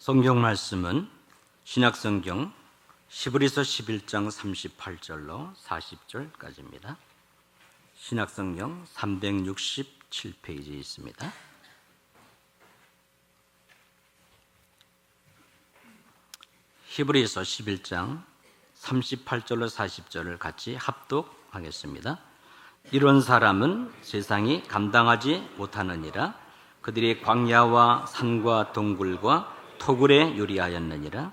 성경 말씀은 신약성경 히브리서 11장 38절로 40절까지입니다. 신약성경 367페이지에 있습니다. 히브리서 11장 38절로 40절을 같이 합독하겠습니다. 이런 사람은 세상이 감당하지 못하느니라. 그들이 광야와 산과 동굴과 토굴에 요리하였느니라.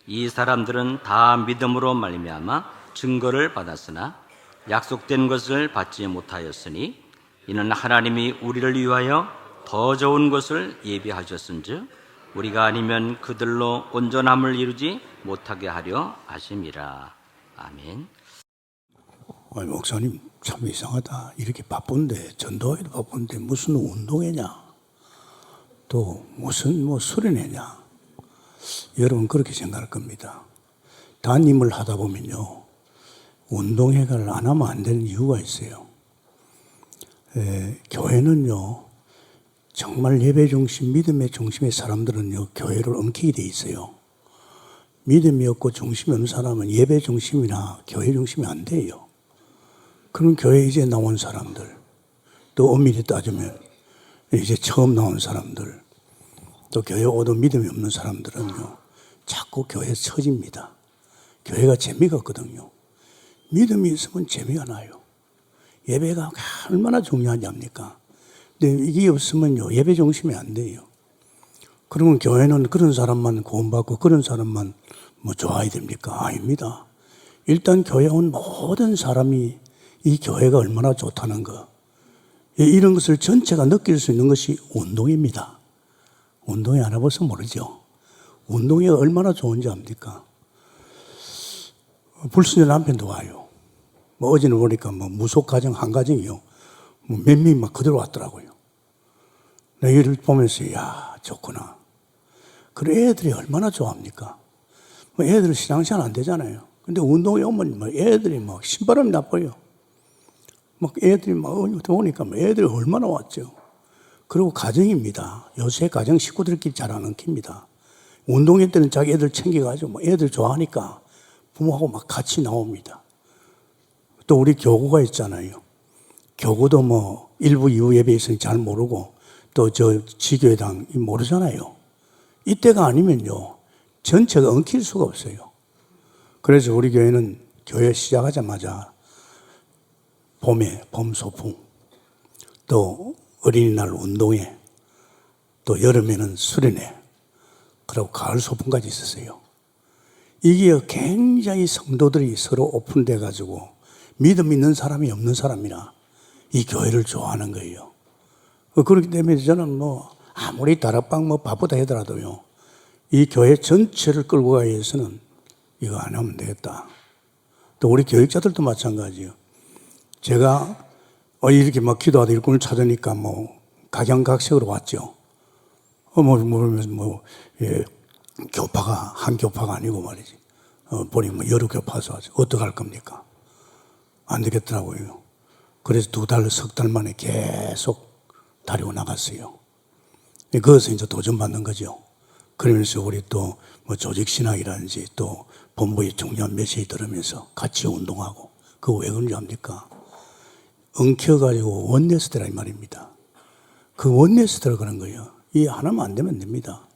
이 사람들은 다 믿음으로 말미암아 증거를 받았으나 약속된 것을 받지 못하였으니 이는 하나님이 우리를 위하여 더 좋은 것을 예비하셨은즉 우리가 아니면 그들로 온전함을 이루지 못하게 하려 하심이라. 아멘. 아니, 목사님 참 이상하다. 이렇게 바쁜데, 전도회도 바쁜데 무슨 운동회냐, 또 무슨 수련회냐. 여러분 그렇게 생각할 겁니다. 담임을 하다 보면요, 운동회를 안 하면 안 되는 이유가 있어요. 교회는요, 정말 예배 중심, 믿음의 중심의 사람들은요, 교회를 엉키게 돼 있어요. 믿음이 없고 중심이 없는 사람은 예배 중심이나 교회 중심이 안 돼요. 그럼 교회 이제 나온 사람들, 또 엄밀히 따지면 이제 처음 나온 사람들, 또 교회 오도 믿음이 없는 사람들은요, 자꾸 교회에 처집니다. 교회가 재미가 없거든요. 믿음이 있으면 재미가 나요. 예배가 얼마나 중요하지 않습니까? 근데 이게 없으면요, 예배 중심이 안 돼요. 그러면 교회는 그런 사람만 구원받고 그런 사람만 좋아야 됩니까? 아닙니다. 일단 교회 온 모든 사람이 이 교회가 얼마나 좋다는 거, 이런 것을 전체가 느낄 수 있는 것이 운동입니다. 운동회 안 해봐서 모르죠. 운동회가 얼마나 좋은지 압니까? 불순자 남편도 와요. 어제는 보니까 무속 가정 한 가정이요, 몇 명이 막 그대로 왔더라고요. 내가 이를 보면서, 야, 좋구나. 그래, 애들이 얼마나 좋아합니까? 애들 신앙생활 안 되잖아요. 근데 운동회 오면 애들이 신바람이 나빠요. 애들이 오니까 애들이 얼마나 왔죠. 그리고 가정입니다. 요새 가정 식구들끼리 잘 안 엉킵니다. 운동회 때는 자기 애들 챙겨가지고 애들 좋아하니까 부모하고 같이 나옵니다. 또 우리 교구가 있잖아요. 교구도 일부 이후 예배 있으니 잘 모르고 또 지교회당 모르잖아요. 이때가 아니면요, 전체가 엉킬 수가 없어요. 그래서 우리 교회는 교회 시작하자마자 봄에 봄 소풍, 또 어린이날 운동회, 또 여름에는 수련회, 그리고 가을 소풍까지 있었어요. 이게 굉장히 성도들이 서로 오픈돼 가지고 믿음 있는 사람이 없는 사람이나 이 교회를 좋아하는 거예요. 그렇기 때문에 저는 아무리 다락방 바쁘다 하더라도요, 이 교회 전체를 끌고 가기 위해서는 이거 안 하면 되겠다. 또 우리 교육자들도 마찬가지예요. 제가 이렇게 기도하다 일꾼을 찾으니까 각양각색으로 왔죠. 교파가 한 교파가 아니고 말이지. 보니 여러 교파서 왔죠. 어떡할 겁니까? 안 되겠더라고요. 그래서 2달, 석 달 만에 계속 다리고 나갔어요. 그것을 이제 도전받는 거죠. 그러면서 우리 또 조직신학이라든지 또 본부의 중요한 메시지 들으면서 같이 운동하고, 그거 왜 그런지 압니까? 엉켜가지고 원네스트라 이 말입니다. 그 원네스트라 그런 거예요. 이 하나만 안 되면 됩니다.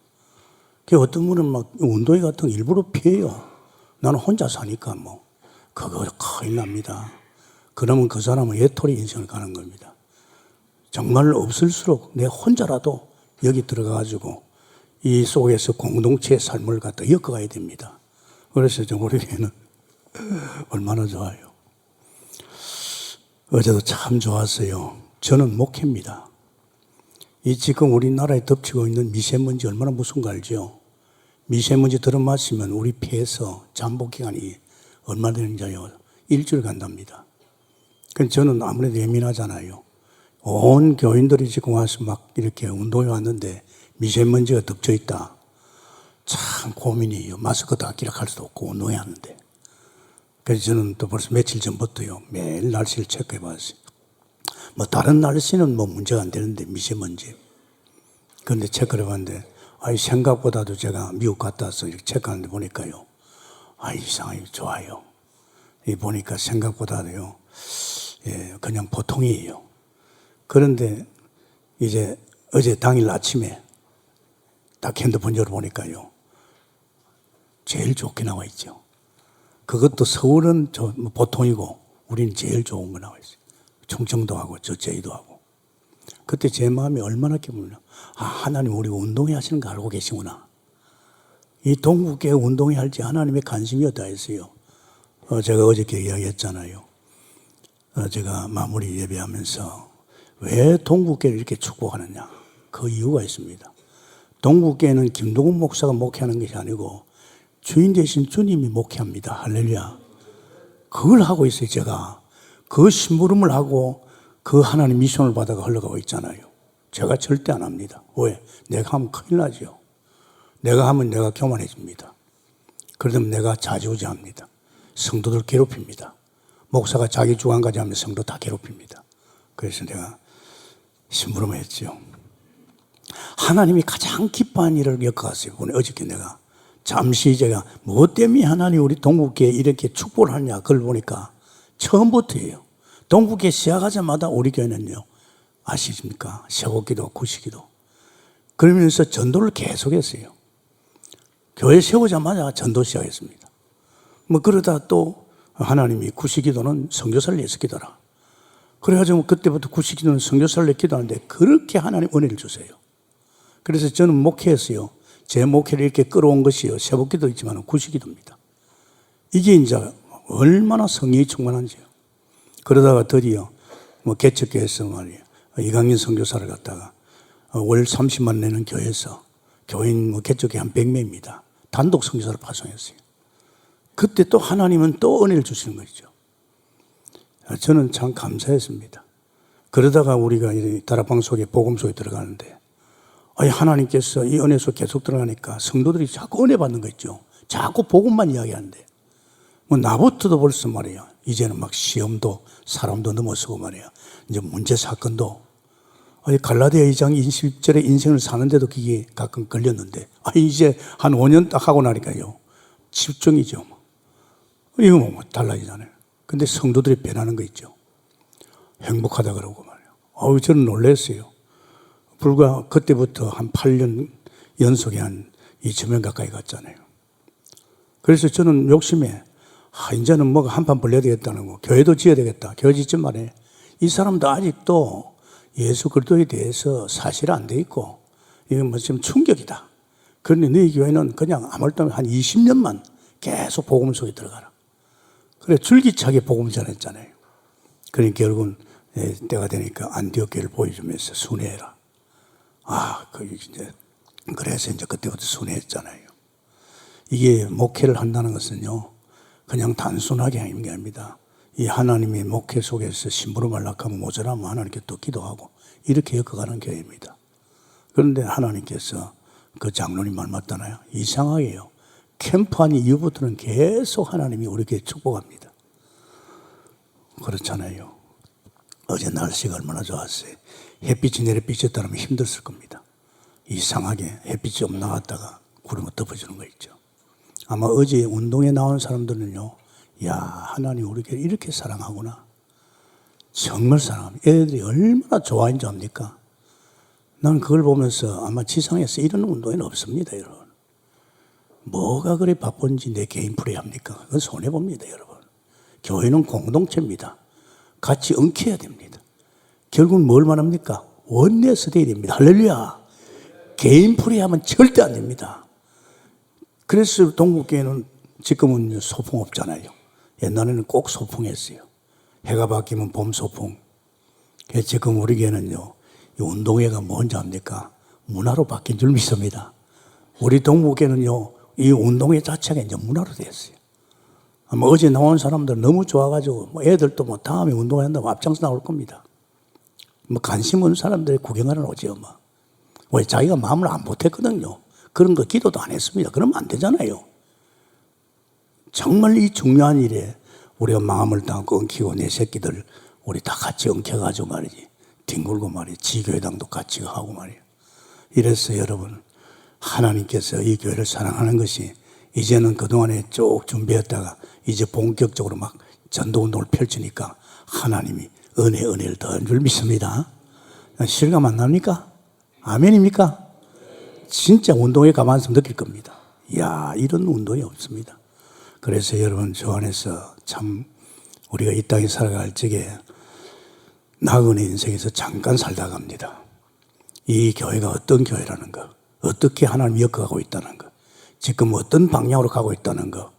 어떤 분은 운동회 같은 거 일부러 피해요. 나는 혼자 사니까 그거 큰일 납니다. 그러면 그 사람은 외톨이 인생을 가는 겁니다. 정말 없을수록 내 혼자라도 여기 들어가가지고 이 속에서 공동체의 삶을 갖다 엮어가야 됩니다. 그래서 우리에게는 얼마나 좋아요. 어제도 참 좋았어요. 저는 목회입니다. 이 지금 우리나라에 덮치고 있는 미세먼지 얼마나 무서운 거 알죠? 미세먼지 들어마시면 우리 폐에서 잠복 기간이 얼마 되는지요? 일주일 간답니다. 그래서 저는 아무래도 예민하잖아요. 온 교인들이 지금 와서 이렇게 운동에 왔는데 미세먼지가 덮쳐 있다. 참 고민이에요. 마스크도 아끼라 할 수도 없고 운동회 하는데. 그래서 저는 또 벌써 며칠 전부터요, 매일 날씨를 체크해 봤어요. 다른 날씨는 문제가 안 되는데 미세먼지. 그런데 체크를 해봤는데 생각보다도 제가 미국 갔다 와서 이렇게 체크하는데 보니까요. 이상하게 좋아요. 보니까 생각보다도요. 그냥 보통이에요. 그런데 이제 어제 당일 아침에 딱 핸드폰 열어보니까요. 제일 좋게 나와 있죠. 그것도 서울은 보통이고 우리는 제일 좋은 거 나와 있어요. 충청도하고 저 제주도하고. 그때 제 마음이 얼마나 기쁘냐. 하나님 우리 운동회 하시는 거 알고 계시구나. 이 동국교회 운동회 할지 하나님의 관심이었다 했어요. 제가 어저께 이야기했잖아요. 제가 마무리 예배하면서 왜 동국교회를 이렇게 축복하느냐. 그 이유가 있습니다. 동국교회는 김동훈 목사가 목회하는 것이 아니고 주인 되신 주님이 목회합니다. 할렐루야. 그걸 하고 있어요, 제가. 그 심부름을 하고 그 하나님 미션을 받아가 흘러가고 있잖아요. 제가 절대 안 합니다. 왜? 내가 하면 큰일 나죠. 내가 하면 내가 교만해집니다. 그러면 내가 좌지우지합니다. 성도들 괴롭힙니다. 목사가 자기 주관까지 하면 성도 다 괴롭힙니다. 그래서 내가 심부름을 했죠. 하나님이 가장 기뻐한 일을 겪어갔어요. 어저께 내가 잠시 제가 무엇 때문에 하나님 우리 동국교회 이렇게 축복을 하냐 그걸 보니까 처음부터예요. 동국교회 시작하자마자 우리 교회는요. 아시십니까? 세곡기도 구시기도. 그러면서 전도를 계속했어요. 교회 세우자마자 전도 시작했습니다. 그러다 또 하나님이 구시기도는 선교사를 내서 기도라. 그래가지고 그때부터 구시기도는 선교사를 내 기도하는데 그렇게 하나님 은혜를 주세요. 그래서 저는 목회했어요. 제 목회를 이렇게 끌어온 것이요. 세복기도 있지만 구시기도입니다. 이게 이제 얼마나 성령이 충만한지요. 그러다가 드디어 개척교회에서 말이에요. 이강인 선교사를 갖다가 월 30만 내는 교회에서 교인 개척교회 한 100명입니다. 단독 선교사를 파송했어요. 그때 또 하나님은 또 은혜를 주시는 것이죠. 저는 참 감사했습니다. 그러다가 우리가 다락방 속에 복음 속에 들어가는데 하나님께서 이 은혜 속 계속 들어가니까 성도들이 자꾸 은혜 받는 거 있죠. 자꾸 복음만 이야기하는데 나부터도 벌써 말이야. 이제는 막 시험도 사람도 넘어서고 말이야. 이제 문제 사건도 갈라디아 2장 20절에 인생을 사는데도 그게 가끔 걸렸는데 이제 한 5년 딱 하고 나니까요. 집중이죠. 이거 달라지잖아요. 근데 성도들이 변하는 거 있죠. 행복하다 그러고 말이야. 저는 놀랐어요. 불과 그때부터 한 8년 연속에 한 2,000명 가까이 갔잖아요. 그래서 저는 욕심에 이제는 뭐가 한판 벌려야 되겠다는 거. 교회도 지어야 되겠다. 교회 짓지 말해. 이 사람도 아직도 예수 그리스도에 대해서 사실 안 돼 있고 이건 지금 충격이다. 그런데 너희 교회는 그냥 아무것도 한 20년만 계속 복음 속에 들어가라. 그래 줄기차게 복음 전했잖아요. 그러니 결국은 때가 되니까 안디옥 교회를 보여주면서 순회해라. 그래서 이제 그때부터 순회했잖아요. 이게 목회를 한다는 것은요, 그냥 단순하게 하는 게 아닙니다. 이 하나님의 목회 속에서 심부름을 하면 모자라면 하나님께 또 기도하고 이렇게 엮어가는 교회입니다. 그런데 하나님께서 그 장로님 말 맞잖아요. 이상하게요. 캠프한 이후부터는 계속 하나님이 우리에게 축복합니다. 그렇잖아요. 어제 날씨가 얼마나 좋았어요. 햇빛이 내려 비쳤다면 힘들었을 겁니다. 이상하게 햇빛이 좀 나왔다가 구름을 덮어주는 거 있죠. 아마 어제 운동에 나온 사람들은요, 하나님 우리를 이렇게 사랑하구나. 정말 사랑합니다. 애들이 얼마나 좋아하는지 압니까? 난 그걸 보면서 아마 지상에서 이런 운동회는 없습니다, 여러분. 뭐가 그래 바쁜지 내 개인 플레이합니까? 그건 손해봅니다, 여러분. 교회는 공동체입니다. 같이 엉켜야 됩니다. 결국 뭘 말합니까? 원내에서 돼야 됩니다. 할렐루야. 개인 플레이하면 절대 안 됩니다. 그래서 동국교회는 지금은 소풍 없잖아요. 옛날에는 꼭 소풍했어요. 해가 바뀌면 봄 소풍. 지금 우리 교회는요, 이 운동회가 뭔지 압니까? 문화로 바뀐 줄 믿습니다. 우리 동국교회는요, 이 운동회 자체가 이제 문화로 됐어요. 아마 어제 나온 사람들 너무 좋아가지고, 애들도 다음에 운동회 한다고 앞장서 나올 겁니다. 관심 없는 사람들이 구경하러 오죠, 왜 자기가 마음을 안 못했거든요. 그런 거 기도도 안 했습니다. 그러면 안 되잖아요. 정말 이 중요한 일에 우리가 마음을 담고 엉키고 내 새끼들 우리 다 같이 엉켜가지고 말이지. 뒹굴고 말이지. 지교회당도 같이 하고 말이에요. 이래서 여러분 하나님께서 이 교회를 사랑하는 것이 이제는 그동안에 쭉 준비했다가 이제 본격적으로 막 전도운동을 펼치니까 하나님이 은혜를 더한 줄 믿습니다. 실감 안 납니까? 아멘입니까? 진짜 운동에 가만히 느낄 겁니다. 이야, 이런 운동이 없습니다. 그래서 여러분, 저 안에서 참 우리가 이 땅에 살아갈 적에 나그네 인생에서 잠깐 살다 갑니다. 이 교회가 어떤 교회라는 거, 어떻게 하나님이 엮어가고 있다는 거, 지금 어떤 방향으로 가고 있다는 거,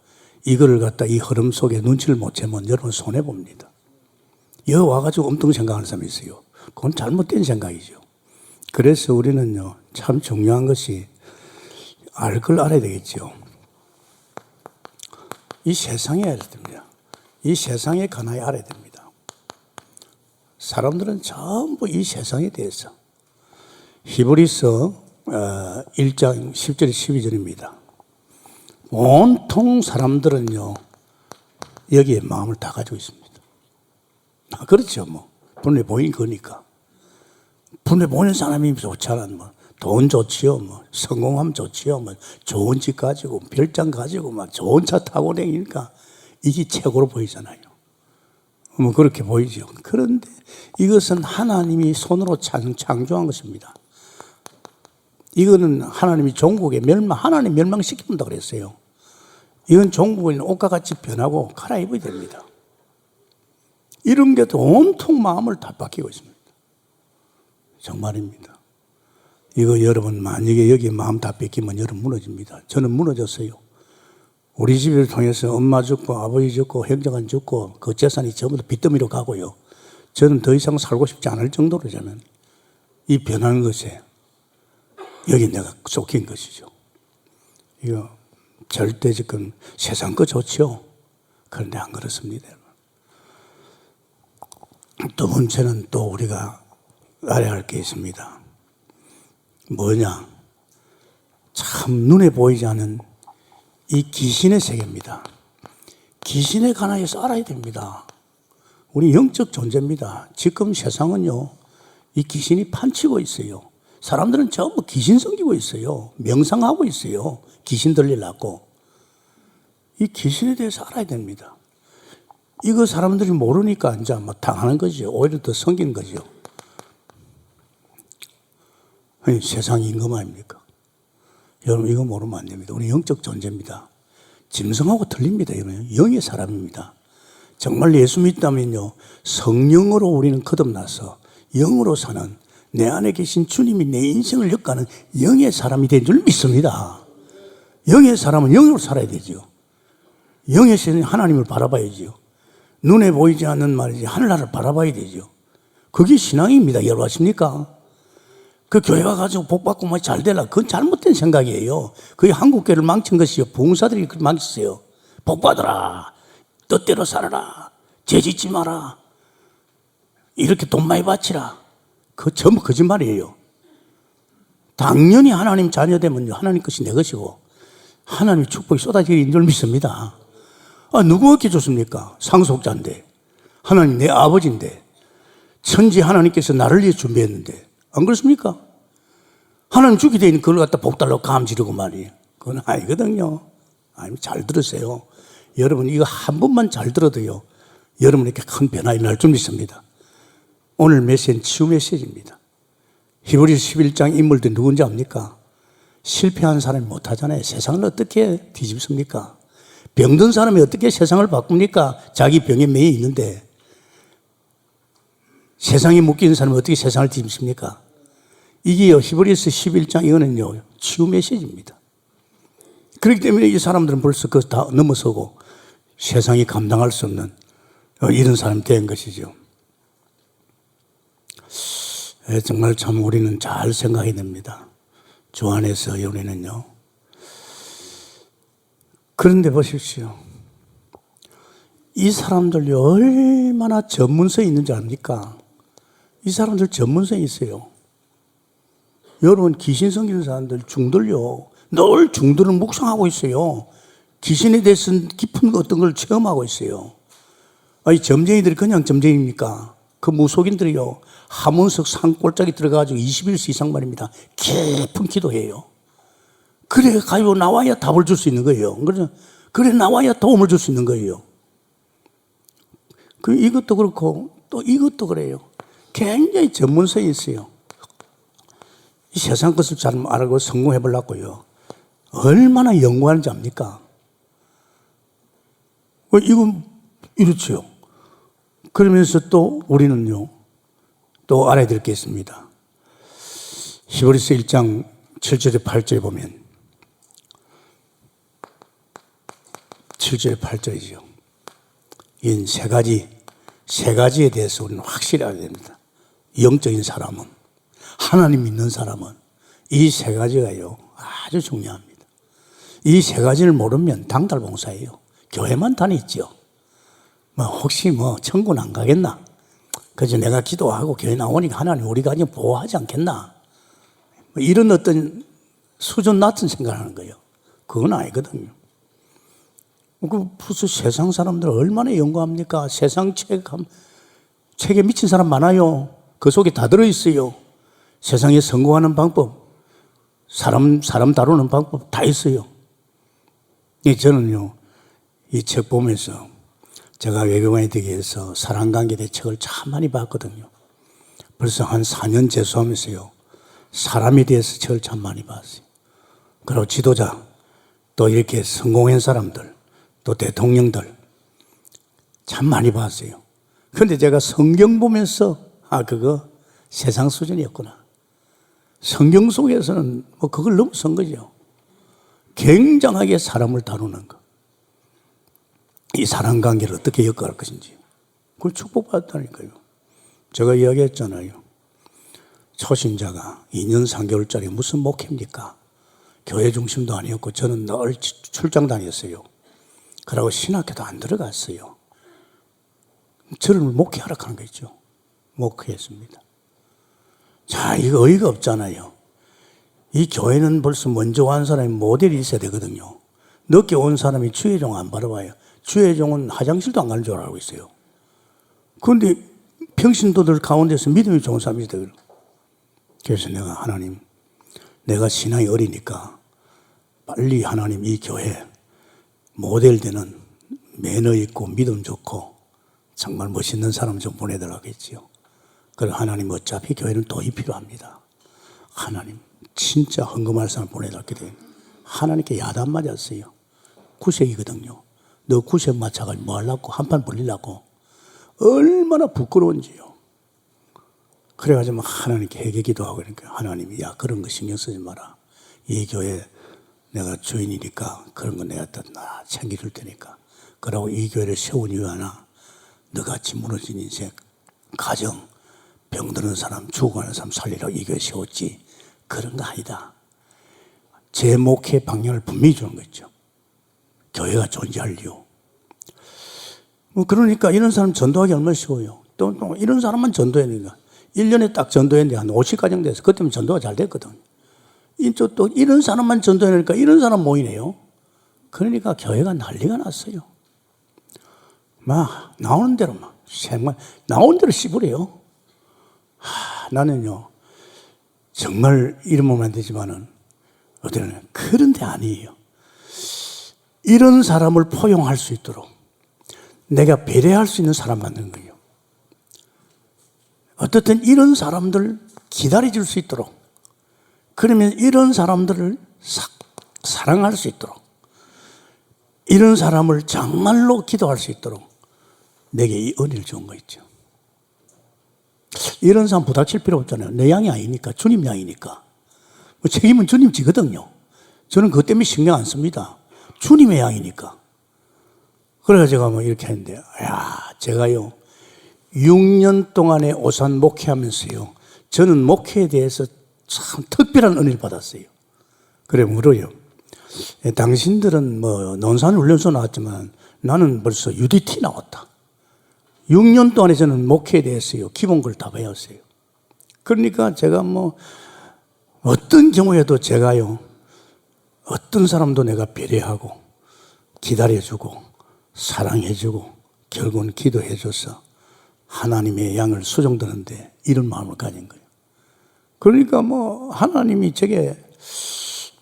이거를 갖다 이 흐름 속에 눈치를 못 채면 여러분 손해봅니다. 여기 와가지고 엄청 생각하는 사람이 있어요. 그건 잘못된 생각이죠. 그래서 우리는요, 참 중요한 것이 알 걸 알아야 되겠죠. 이 세상에 알아야 됩니다. 이 세상에 관하여 알아야 됩니다. 사람들은 전부 이 세상에 대해서 히브리서 1장 10절 12절입니다. 온통 사람들은요, 여기에 마음을 다 가지고 있습니다. 그렇죠. 뭐 눈에 보인 거니까. 눈에 보이는 사람이 좋잖아. 뭐 돈 좋지요, 뭐 성공하면 좋지요, 뭐 좋은 집 가지고 별장 가지고 막 좋은 차 타고 다니니까 이게 최고로 보이잖아요. 뭐 그렇게 보이죠. 그런데 이것은 하나님이 손으로 창조한 것입니다. 이거는 하나님이 종국에 하나님 멸망시킨다 그랬어요. 이건 종국에 있는 옷과 같이 변하고 갈아입어야 됩니다. 이런 게도 온통 마음을 다 바뀌고 있습니다. 정말입니다. 이거 여러분 만약에 여기 마음 다 뺏기면 여러분 무너집니다. 저는 무너졌어요. 우리 집을 통해서 엄마 죽고 아버지 죽고 형제가 죽고 그 재산이 전부 다 빚더미로 가고요. 저는 더 이상 살고 싶지 않을 정도로 저는 이 변하는 것에 여기 내가 쫓긴 것이죠. 이거 절대 지금 세상 거 좋죠. 그런데 안 그렇습니다. 두 번째는 또 우리가 알아야 할 게 있습니다. 뭐냐? 참 눈에 보이지 않는 이 귀신의 세계입니다. 귀신에 관하여서 알아야 됩니다. 우리 영적 존재입니다. 지금 세상은요, 이 귀신이 판치고 있어요. 사람들은 전부 귀신 섬기고 있어요. 명상하고 있어요. 귀신 들리려고. 이 귀신에 대해서 알아야 됩니다. 이거 사람들이 모르니까 이제 막 당하는 거죠. 오히려 더 섬기는 거죠. 아니, 세상이 임금 아닙니까? 여러분, 이거 모르면 안 됩니다. 우리 영적 존재입니다. 짐승하고 틀립니다. 여러분, 영의 사람입니다. 정말 예수 믿다면요, 성령으로 우리는 거듭나서 영으로 사는 내 안에 계신 주님이 내 인생을 엮어가는 영의 사람이 된 줄 믿습니다. 영의 사람은 영으로 살아야 되죠. 영의 세는 하나님을 바라봐야죠. 눈에 보이지 않는 말이지 하늘나라를 바라봐야 되죠. 그게 신앙입니다. 여러분 아십니까? 그 교회 와가지고 복받고 뭐 잘 되라. 그건 잘못된 생각이에요. 그게 한국교회를 망친 것이요. 부흥사들이 그걸 망쳤어요. 복받아라. 뜻대로 살아라. 죄짓지 마라. 이렇게 돈 많이 바치라. 그거 전부 거짓말이에요. 당연히 하나님 자녀 되면요, 하나님 것이 내 것이고 하나님의 축복이 쏟아지는 줄 믿습니다. 누구에게 줬습니까? 상속자인데, 하나님 내 아버지인데, 천지 하나님께서 나를 위해 준비했는데, 안 그렇습니까? 하나님 주게 되는 그걸 갖다 복 달라고 감지르고 말이에요. 그건 아니거든요. 아니, 잘 들으세요. 여러분, 이거 한 번만 잘 들어도요, 여러분에게 큰 변화 일어날 줄 믿습니다. 오늘 메시지는 치유 메시지입니다. 히브리서 11장 인물들 누군지 압니까? 실패한 사람이 못하잖아요. 세상을 어떻게 뒤집습니까? 병든 사람이 어떻게 세상을 바꿉니까? 자기 병에 매여 있는데. 세상에 묶인 사람이 어떻게 세상을 뒤집습니까? 이게요, 히브리서 11장 이거는요, 치유 메시지입니다. 그렇기 때문에 이 사람들은 벌써 그거 다 넘어서고 세상이 감당할 수 없는 이런 사람이 된 것이죠. 정말 참 우리는 잘 생각해야 됩니다. 주 안에서 우리는요. 그런데 보십시오. 이 사람들이 얼마나 전문성이 있는지 압니까? 이 사람들 전문성이 있어요. 여러분, 귀신 섬기는 사람들 중들요, 늘 중들은 묵상하고 있어요. 귀신에 대해서 깊은 어떤 걸 체험하고 있어요. 이 점쟁이들이 그냥 점쟁이입니까? 그 무속인들이요, 하문석 산골짜기 들어가가지고 21세 이상 말입니다. 깊은 기도해요. 그래 가지고 나와야 답을 줄 수 있는 거예요. 그래 나와야 도움을 줄 수 있는 거예요. 이것도 그렇고 또 이것도 그래요. 굉장히 전문성이 있어요. 이 세상 것을 잘 알고 성공해 보려고요. 얼마나 연구하는지 압니까? 이건 이렇죠. 그러면서 또 우리는요, 또 알아야 될 게 있습니다. 히브리서 1장 7절에 8절에 보면 7절에 8절이죠. 이 세 가지에 대해서 우리는 확실히 알아야 됩니다. 영적인 사람은, 하나님 믿는 사람은 이 세 가지가요, 아주 중요합니다. 이 세 가지를 모르면 당달봉사예요. 교회만 다녔죠. 혹시 천국은 안 가겠나? 그래서 내가 기도하고 교회 나오니까 하나님 우리 가정 보호하지 않겠나? 이런 어떤 수준 낮은 생각을 하는 거예요. 그건 아니거든요. 벌써 세상 사람들 얼마나 연구합니까? 세상 책에 미친 사람 많아요. 그 속에 다 들어있어요. 세상에 성공하는 방법, 사람 다루는 방법 다 있어요. 저는요, 이 책 보면서 제가 외교관이 되기 위해서 사람관계에 대해 책을 참 많이 봤거든요. 벌써 한 4년 재수하면서요, 사람에 대해서 책을 참 많이 봤어요. 그리고 지도자, 또 이렇게 성공한 사람들, 또 대통령들 참 많이 봤어요. 그런데 제가 성경 보면서 그거 세상 수준이었구나. 성경 속에서는 그걸 넘어선 거죠. 굉장하게 사람을 다루는 것. 이 사람 관계를 어떻게 엮어갈 것인지. 그걸 축복받았다니까요. 제가 이야기했잖아요. 초신자가 2년 3개월짜리 무슨 목회입니까? 교회 중심도 아니었고 저는 늘 출장 다녔어요. 그러고 신학교도 안 들어갔어요. 저를 목회하라 하는 거 있죠. 목회했습니다. 자, 이거 어이가 없잖아요. 이 교회는 벌써 먼저 온 사람이 모델이 있어야 되거든요. 늦게 온 사람이 주혜종 안 바라봐요. 주혜종은 화장실도 안 가는 줄 알고 있어요. 그런데 평신도들 가운데서 믿음이 좋은 사람이 있다. 그래서 내가 하나님, 내가 신앙이 어리니까 빨리 하나님 이 교회 모델되는 매너 있고 믿음 좋고 정말 멋있는 사람 좀 보내달라고 했지요. 그래 하나님 어차피 교회는 돈이 필요합니다. 하나님 진짜 헌금할 사람 보내달게 돼. 하나님께 야단 맞았어요. 구색이거든요. 너 구색 맞춰가지고 뭐 하려고 한판 벌리려고 얼마나 부끄러운지요. 그래가지고 하나님께 회개 기도하고 그러니까 하나님이 야 그런 거 신경 쓰지 마라. 이 교회 내가 주인이니까 그런 거 내가 다 챙겨줄 테니까. 그러고 이 교회를 세운 이유 하나 너같이 무너진 인생 가정 병드는 사람 죽어가는 사람 살리라고 이 교회 세웠지 그런 거 아니다. 제 목회 방향을 분명히 주는 거 있죠. 교회가 존재할 이유. 그러니까 이런 사람 전도하기 얼마나 쉬워요. 또 이런 사람만 전도해야 되니까 1년에 딱 전도했는데 한 50가정 돼서 그때면 전도가 잘 됐거든. 또 이런 사람만 전도해내니까 이런 사람 모이네요. 그러니까 교회가 난리가 났어요. 막 나오는 대로 정말 나오는 대로 씹으래요. 나는요 정말 이러면 안 되지만은 어때는 그런 데 아니에요. 이런 사람을 포용할 수 있도록 내가 배려할 수 있는 사람 만드는 거예요. 어떻든 이런 사람들 기다려줄 수 있도록 그러면 이런 사람들을 사랑할 수 있도록 이런 사람을 정말로 기도할 수 있도록 내게 이 은혜를 준 거 있죠. 이런 사람 부닥칠 필요 없잖아요. 내 양이 아니니까 주님 양이니까 책임은 주님 지거든요. 저는 그것 때문에 신경 안 씁니다. 주님의 양이니까. 그래서 제가 이렇게 했는데 제가요 6년 동안에 오산 목회하면서요 저는 목회에 대해서 참 특별한 은혜를 받았어요. 그래 물어요. 당신들은 논산훈련소 나왔지만 나는 벌써 UDT 나왔다. 6년 동안에 저는 목회에 대해서요 기본 걸 다 배웠어요. 그러니까 제가 어떤 경우에도 제가요 어떤 사람도 내가 배려하고 기다려주고 사랑해주고 결국은 기도해줘서 하나님의 양을 수종드는데 이런 마음을 가진 거예요. 그러니까 하나님이 제게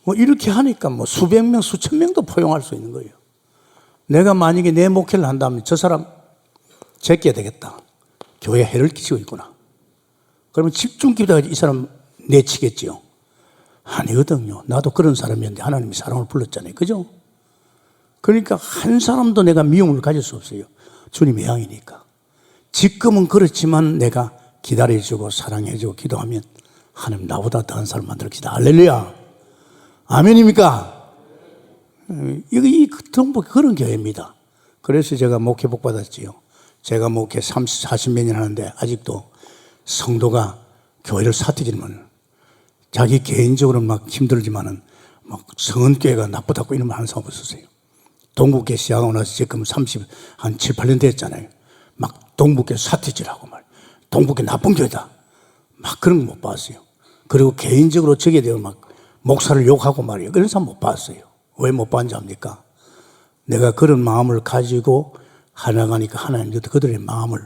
뭐 이렇게 하니까 뭐 수백 명, 수천 명도 포용할 수 있는 거예요. 내가 만약에 내 목회를 한다면 저 사람 제껴야 되겠다. 교회 해를 끼치고 있구나. 그러면 집중 기도가 이 사람 내치겠지요. 아니거든요. 나도 그런 사람이었는데 하나님이 사랑을 불렀잖아요. 그죠? 그러니까 한 사람도 내가 미움을 가질 수 없어요. 주님의 양이니까. 지금은 그렇지만 내가 기다려주고 사랑해주고 기도하면 하나님 나보다 더한 사람 만들어 기다. 할렐루야. 아멘입니까? 이 동북 그런 교회입니다. 그래서 제가 목회 복 받았지요. 제가 목회 30, 40몇 년 하는데 아직도 성도가 교회를 사퇴지면 자기 개인적으로 막 힘들지만은 막 성은교회가 나쁘다고 이런 말 하는 사람 없었어요. 동국회 시작하고 나서 지금 한 7, 8년 됐잖아요. 막 동국회 사퇴지라고 말. 동국회 나쁜 교회다. 막 그런 거 못 봤어요. 그리고 개인적으로 저게 되면 막 목사를 욕하고 말이에요. 그런 사람 못 봤어요. 왜 못 봤는지 압니까? 내가 그런 마음을 가지고 하나가니까 하나님도 그들의 마음을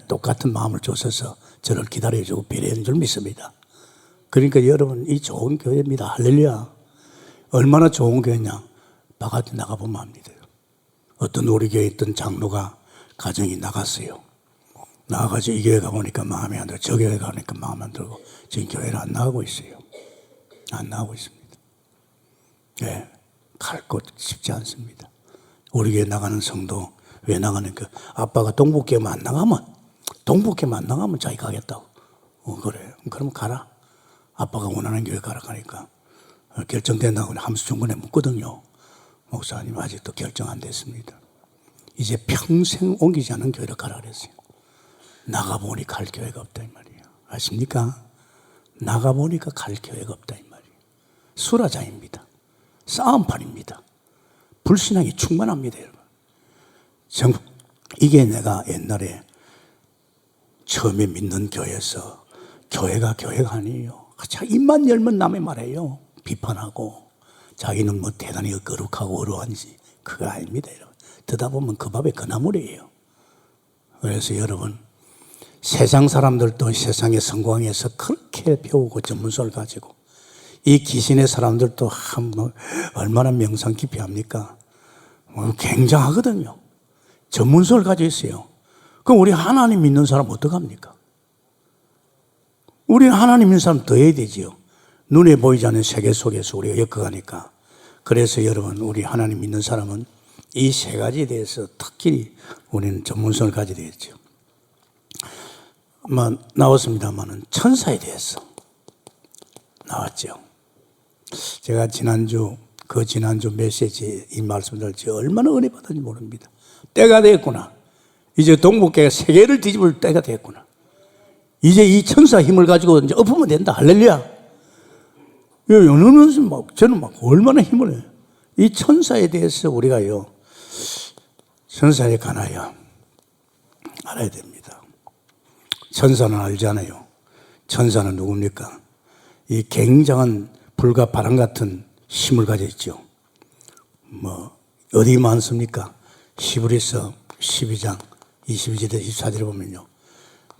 똑같은 마음을 주셔서 저를 기다려주고 배려하는 줄 믿습니다. 그러니까 여러분 이 좋은 교회입니다. 할렐루야. 얼마나 좋은 교회냐. 바깥에 나가보면 압니다. 어떤 우리 교회에 있던 장로가 가정이 나갔어요. 나가가지고 이 교회 가보니까 마음에 안 들고 저 교회 가보니까 마음에 안 들고 지금 교회를 안 나가고 있어요. 안 나가고 있습니다. 네, 갈 곳 쉽지 않습니다. 우리 교회 나가는 성도 왜 나가니까 아빠가 동북교회만 안 나가면 자기 가겠다고. 그래. 그럼 가라. 아빠가 원하는 교회 가라 가니까 결정된다고 함수중간에 묻거든요. 목사님 아직도 결정 안 됐습니다. 이제 평생 옮기지 않은 교회를 가라 그랬어요. 나가보니 갈 교회가 없다 이 말이에요. 아십니까? 나가보니까 갈 교회가 없다 이 말이에요. 수라장입니다. 싸움판입니다. 불신앙이 충만합니다 여러분. 이게 내가 옛날에 처음에 믿는 교회에서 교회가 아니에요. 자기 입만 열면 남의 말해요. 비판하고 자기는 뭐 대단히 거룩하고 어려운지 그거 아닙니다 여러분. 듣다 보면 그 밥에 그 나물이에요. 그래서 여러분 세상 사람들도 세상에 성공해서 그렇게 배우고 전문성을 가지고 이 귀신의 사람들도 얼마나 명상 깊이 합니까? 굉장하거든요. 전문성을 가지고 있어요. 그럼 우리 하나님 믿는 사람 어떡합니까? 우리는 하나님 믿는 사람 더 해야 되지요. 눈에 보이지 않는 세계 속에서 우리가 엮어가니까. 그래서 여러분 우리 하나님 믿는 사람은 이 세 가지에 대해서 특히 우리는 전문성을 가져야 되겠죠. 나왔습니다만은 천사에 대해서 나왔죠. 제가 지난주 메시지 이 말씀을 얼마나 은혜 받았는지 모릅니다. 때가 됐구나. 이제 동북교회가 세계를 뒤집을 때가 됐구나. 이제 이 천사 힘을 가지고 이제 엎으면 된다. 할렐루야. 저는 얼마나 힘을 해요. 이 천사에 대해서 우리가요, 천사에 관하여 알아야 됩니다. 천사는 알잖아요. 천사는 누굽니까? 이 굉장한 불과 바람 같은 힘을 가지고 있죠. 어디 많습니까? 히브리서 12장 22절에서 24절에 보면요.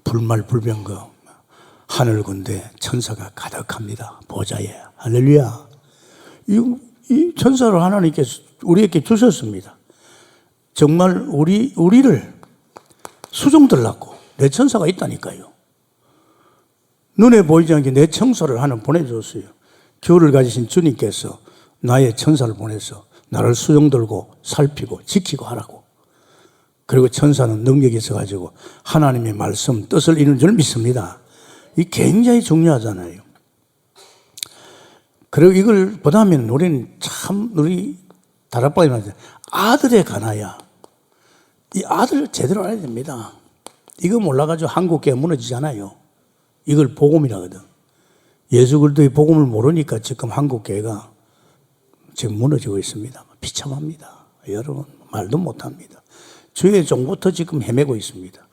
불말불병거 하늘 군대 천사가 가득합니다. 보좌에. 할렐루야. 이 천사를 하나님께서 우리에게 주셨습니다. 정말 우리를 수종들라고 내 천사가 있다니까요. 눈에 보이지 않게 내 천사를 하나 보내줬어요. 교를 가지신 주님께서 나의 천사를 보내서 나를 수종들고 살피고 지키고 하라고. 그리고 천사는 능력이 있어가지고 하나님의 말씀, 뜻을 이루는 줄 믿습니다. 이 굉장히 중요하잖아요. 그리고 이걸 보다 하면 우리 다락방에 말하죠. 아들에 관하여 이 아들 제대로 알아야 됩니다. 이거 몰라가지고 한국교회 무너지잖아요. 이걸 복음이라거든. 예수 그리스도의 복음을 모르니까 지금 한국교회가 지금 무너지고 있습니다. 비참합니다. 여러분 말도 못합니다. 주의 종부터 지금 헤매고 있습니다.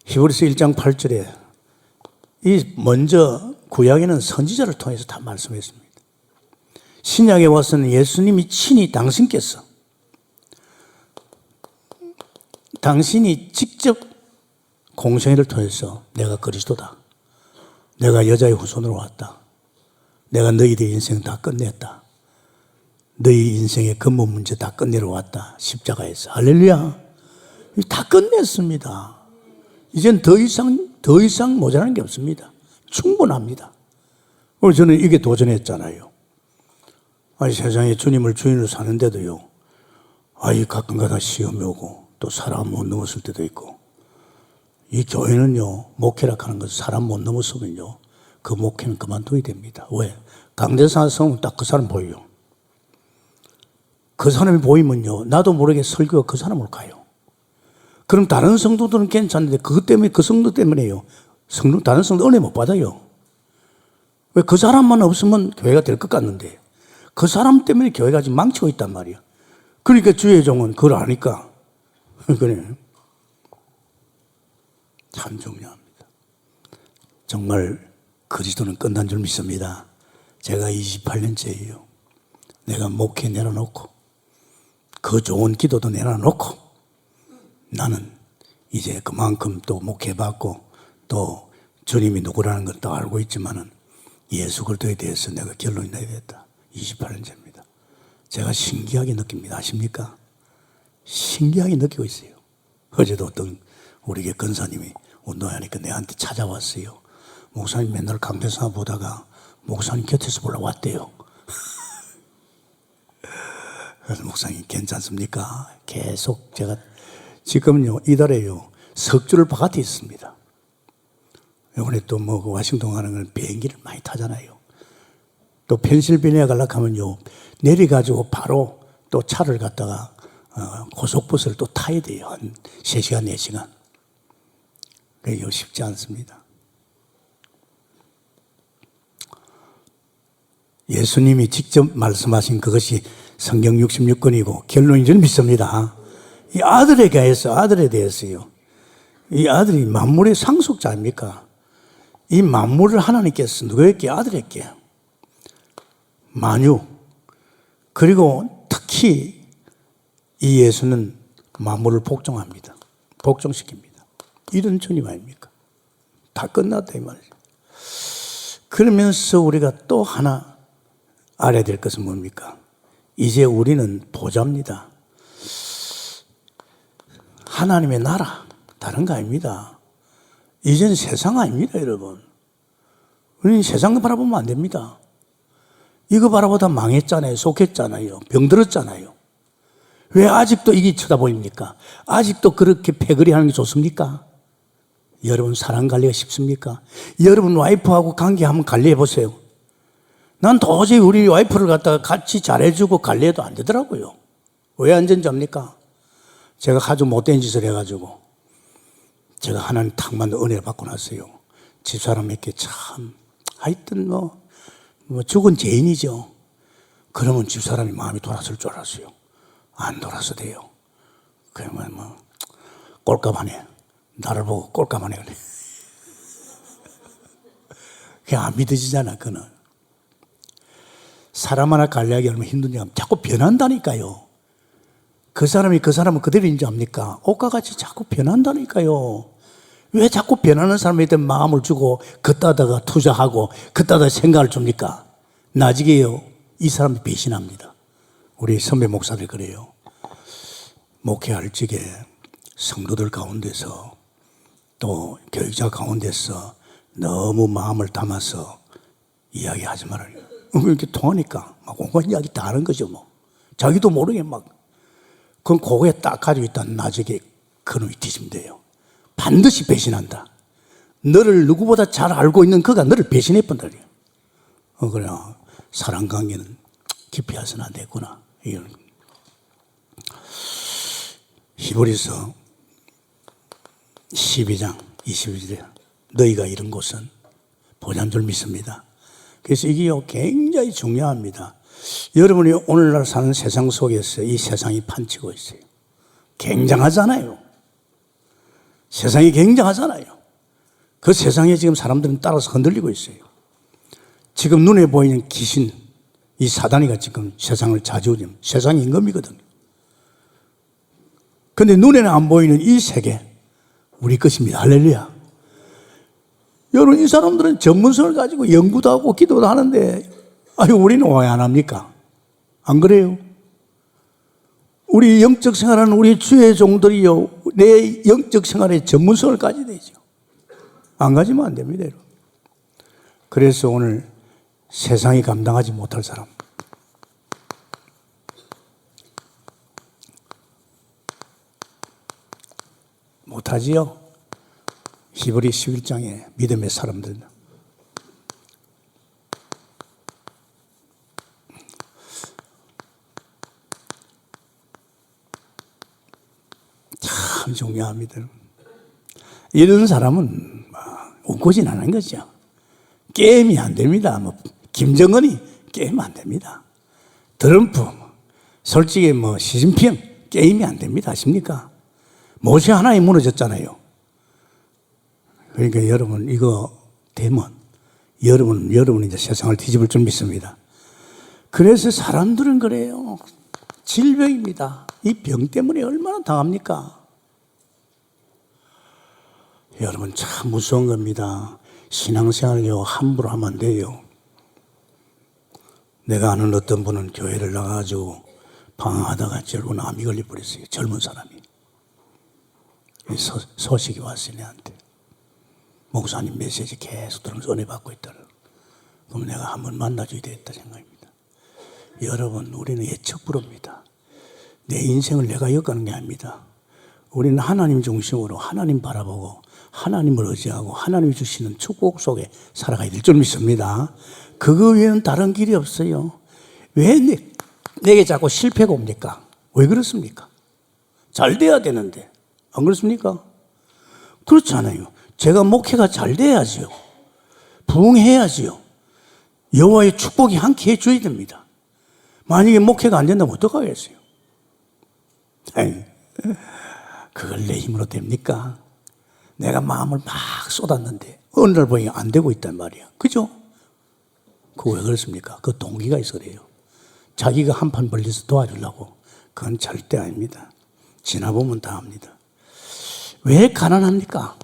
히브리서 1장 8절에 먼저 구약에는 선지자를 통해서 다 말씀했습니다. 신약에 와서는 예수님이 친히 당신이 직접 공생애를 통해서 내가 그리스도다. 내가 여자의 후손으로 왔다. 내가 너희들 인생 다 끝냈다. 너희 인생의 근본 문제 다 끝내러 왔다. 십자가에서. 할렐루야. 다 끝냈습니다. 이젠 더 이상 모자라는 게 없습니다. 충분합니다. 그래서 저는 이게 도전했잖아요. 아니, 세상에 주님을 주인으로 사는데도요, 가끔가다 시험이 오고, 또 사람 못 넘었을 때도 있고, 이 교회는요, 목회라 하는 것은 사람 못 넘었으면요, 그 목회는 그만둬야 됩니다. 왜? 강대상 성은 딱 그 사람 보여요. 그 사람이 보이면요, 나도 모르게 설교가 그 사람으로 가요. 그럼 다른 성도들은 괜찮은데, 그것 때문에, 그 성도 때문에요, 다른 성도 은혜 못 받아요. 왜? 그 사람만 없으면 교회가 될 것 같는데, 그 사람 때문에 교회가 지금 망치고 있단 말이야. 그러니까 주의 종은 그걸 아니까. 그래. 참 중요합니다. 정말 그리스도는 끝난 줄 믿습니다. 제가 28년째예요. 내가 목회 내려놓고 그 좋은 기도도 내려놓고 나는 이제 그만큼 또 목회받고 또 주님이 누구라는 걸 또 알고 있지만은 예수 그리스도에 대해서 내가 결론이 나야 됐다. 28년째입니다. 제가 신기하게 느낍니다. 아십니까? 신기하게 느끼고 있어요. 어제도 어떤 우리 근사님이 운동하니까 내한테 찾아왔어요. 목사님 맨날 강대상 보다가 목사님 곁에서 보러 왔대요. 그래서 목사님 괜찮습니까? 계속 제가 지금요 이달에요 석 주를 바깥에 있습니다. 이번에 또 뭐 와싱턴 가는 건 비행기를 많이 타잖아요. 또 펜실베니아 가려고 하면요 내려가지고 바로 또 차를 갖다가 고속버스를 또 타야 돼요. 한 3시간 4시간. 그게 쉽지 않습니다. 예수님이 직접 말씀하신 그것이 성경 66권이고 결론인 줄 믿습니다. 이 아들에 대해서요. 이 아들이 만물의 상속자 아닙니까? 이 만물을 하나님께서 누구에게? 아들에게. 만유. 그리고 특히 이 예수는 만물을 복종합니다. 복종시킵니다. 이런 주님 아닙니까? 다 끝났다 이 말이죠. 그러면서 우리가 또 하나 알아야 될 것은 뭡니까? 이제 우리는 보좌입니다. 하나님의 나라 다른 거 아닙니다. 이제는 세상 아닙니다, 여러분. 우리는 세상 바라보면 안 됩니다. 이거 바라보다 망했잖아요. 속했잖아요. 병들었잖아요. 왜 아직도 이게 쳐다보입니까? 아직도 그렇게 패거리 하는 게 좋습니까? 여러분 사랑 관리가 쉽습니까? 여러분 와이프하고 관계 한번 관리해 보세요. 난 도저히 우리 와이프를 갖다가 같이 잘해주고 관리해도 안 되더라고요. 왜 안 되는지 압니까? 제가 아주 못된 짓을 해가지고 제가 하나님 탁 만든 은혜를 받고 났어요. 집사람에게 참 하여튼 뭐 죽은 죄인이죠. 그러면 집사람이 마음이 돌았을 줄 알았어요. 안 돌아서 돼요. 그러면 뭐 꼴값하네. 나를 보고 꼴값하네 그래. 그게 안 믿어지잖아. 그는 사람 하나 관리하기 얼마나 힘든지 자꾸 변한다니까요. 그 사람이 그 사람은 그대로인지 압니까? 옷과 같이 자꾸 변한다니까요. 왜 자꾸 변하는 사람한테 마음을 주고 그따다가 투자하고 그따다 생각을 줍니까? 나중에요 이 사람이 배신합니다. 우리 선배 목사들 그래요. 목회할 적에 성도들 가운데서 또 교육자 가운데서 너무 마음을 담아서 이야기하지 말아요. 이렇게 통하니까 막 온갖 이야기 다 하는 거죠 뭐. 자기도 모르게 막. 그건 그거에 딱 가지고 있다는 나중에 그놈이 뒤집대요. 반드시 배신한다. 너를 누구보다 잘 알고 있는 그가 너를 배신해본다. 그래. 사랑 관계는 깊이 해서는 안 되구나. 이런. 히브리서 12장 22절에 너희가 이런 곳은 보좌인 줄 믿습니다. 그래서 이게 굉장히 중요합니다. 여러분이 오늘날 사는 세상 속에서 이 세상이 판치고 있어요. 굉장하잖아요. 세상이 굉장하잖아요. 그 세상에 지금 사람들은 따라서 흔들리고 있어요. 지금 눈에 보이는 귀신, 이 사단이가 지금 세상을 좌지우지합니다. 세상이 임금이거든요. 그런데 눈에는 안 보이는 이 세계, 우리 것입니다. 할렐루야. 여러분, 이 사람들은 전문성을 가지고 연구도 하고 기도도 하는데 아니, 우리는 왜 안 합니까? 안 그래요? 우리 영적 생활하는 우리 주의 종들이요, 내 영적 생활에 전문성을 가져야 되죠. 안 가지면 안 됩니다, 여러분. 그래서 오늘 세상이 감당하지 못할 사람, 못하지요? 히브리 11장에 믿음의 사람들은 참 중요합니다. 이런 사람은 웃고진 않은 거죠. 게임이 안 됩니다. 김정은이 게임 안 됩니다. 트럼프, 솔직히 시진핑 게임이 안 됩니다. 아십니까? 모세 하나에 무너졌잖아요. 그러니까 여러분, 이거 되면 여러분이 이제 세상을 뒤집을 줄 믿습니다. 그래서 사람들은 그래요. 질병입니다. 이 병 때문에 얼마나 당합니까? 여러분, 참 무서운 겁니다. 신앙생활요, 함부로 하면 안 돼요. 내가 아는 어떤 분은 교회를 나가가지고 방황하다가 결국 암이 걸려버렸어요. 젊은 사람이. 소식이 왔어요, 내한테. 목사님 메시지 계속 들으면서 은혜 받고 있다는. 그럼 내가 한번 만나줘야 되겠다 생각입니다. 여러분, 우리는 예측불허입니다. 내 인생을 내가 엮어가는 게 아닙니다. 우리는 하나님 중심으로 하나님 바라보고 하나님을 의지하고 하나님이 주시는 축복 속에 살아가야 될 줄 믿습니다. 그거 외에는 다른 길이 없어요. 왜 내게 자꾸 실패가 옵니까? 왜 그렇습니까? 잘 돼야 되는데. 안 그렇습니까? 그렇지 않아요. 제가 목회가 잘 돼야지요. 부흥해야지요. 여호와의 축복이 함께 해줘야 됩니다. 만약에 목회가 안 된다면 어떡하겠어요? 아니, 그걸 내 힘으로 됩니까? 내가 마음을 막 쏟았는데 어느 날 보니 안 되고 있단 말이야. 그죠? 그거 왜 그렇습니까? 그 동기가 있어 그래요. 자기가 한판 벌려서 도와주려고. 그건 절대 아닙니다. 지나보면 다 합니다. 왜 가난합니까?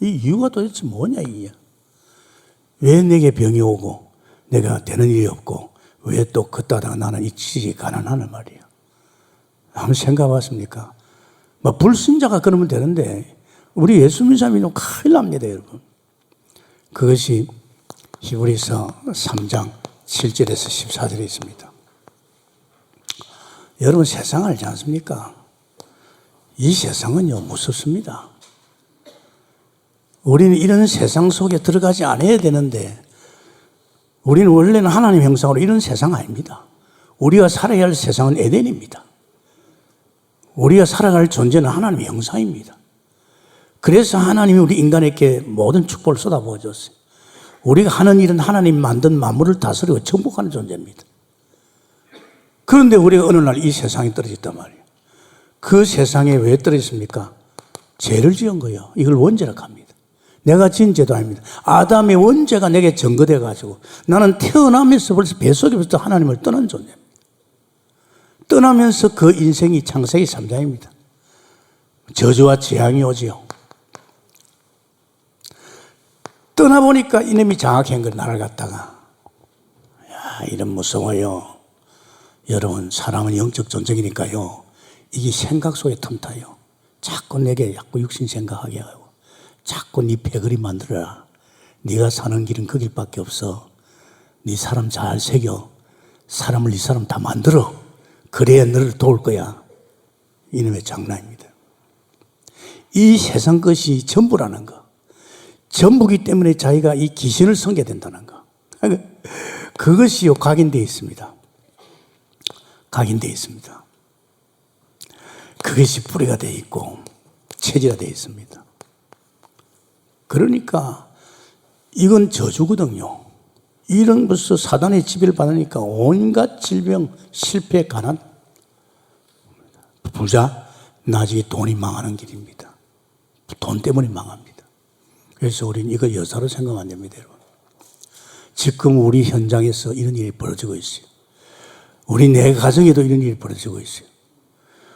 이 이유가 도대체 뭐냐 이게. 왜 내게 병이 오고 내가 되는 일이 없고 왜 또 그따다가 나는 이 지지 가난하는 말이야. 한번 생각해 봤습니까? 불신자가 그러면 되는데 우리 예수 믿는 사람이 너무 큰일 납니다, 여러분. 그것이 히브리서 3장 7절에서 14절에 있습니다. 여러분, 세상 알지 않습니까? 이 세상은요, 무섭습니다. 우리는 이런 세상 속에 들어가지 않아야 되는데 우리는 원래는 하나님 형상으로 이런 세상 아닙니다. 우리가 살아야 할 세상은 에덴입니다. 우리가 살아갈 존재는 하나님의 형상입니다. 그래서 하나님이 우리 인간에게 모든 축복을 쏟아부어줬어요. 우리가 하는 일은 하나님 만든 만물을 다스리고 정복하는 존재입니다. 그런데 우리가 어느 날 이 세상에 떨어졌단 말이에요. 그 세상에 왜 떨어졌습니까? 죄를 지은 거예요. 이걸 원죄라고 합니다. 내가 지은 죄도 아닙니다. 아담의 원죄가 내게 전거돼가지고 나는 태어나면서 벌써 뱃속에부터 하나님을 떠난 존재입니다. 떠나면서 그 인생이 창세기 3장입니다. 저주와 재앙이 오지요. 떠나보니까 이놈이 장악한 걸 나를 갖다가 이런 무서워요. 여러분, 사람은 영적 존재이니까요. 이게 생각 속에 틈타요. 자꾸 내게 자꾸 육신 생각하게 하고 자꾸 네 패거리 만들어라. 네가 사는 길은 그 길밖에 없어. 네 사람 잘 새겨. 사람을 네 사람 다 만들어. 그래야 너를 도울 거야. 이놈의 장난입니다. 이 세상 것이 전부라는 거. 전부기 때문에 자기가 이 귀신을 섬게 된다는 거. 그것이요, 각인되어 있습니다. 각인되어 있습니다. 그것이 뿌리가 되어 있고 체질화 되어 있습니다. 그러니까 이건 저주거든요. 이런 벌써 사단의 지배를 받으니까 온갖 질병, 실패, 가난, 부자, 나중에 돈이 망하는 길입니다. 돈 때문에 망합니다. 그래서 우리는 이거 여사로 생각하면 안 됩니다, 여러분. 지금 우리 현장에서 이런 일이 벌어지고 있어요. 우리 내 가정에도 이런 일이 벌어지고 있어요.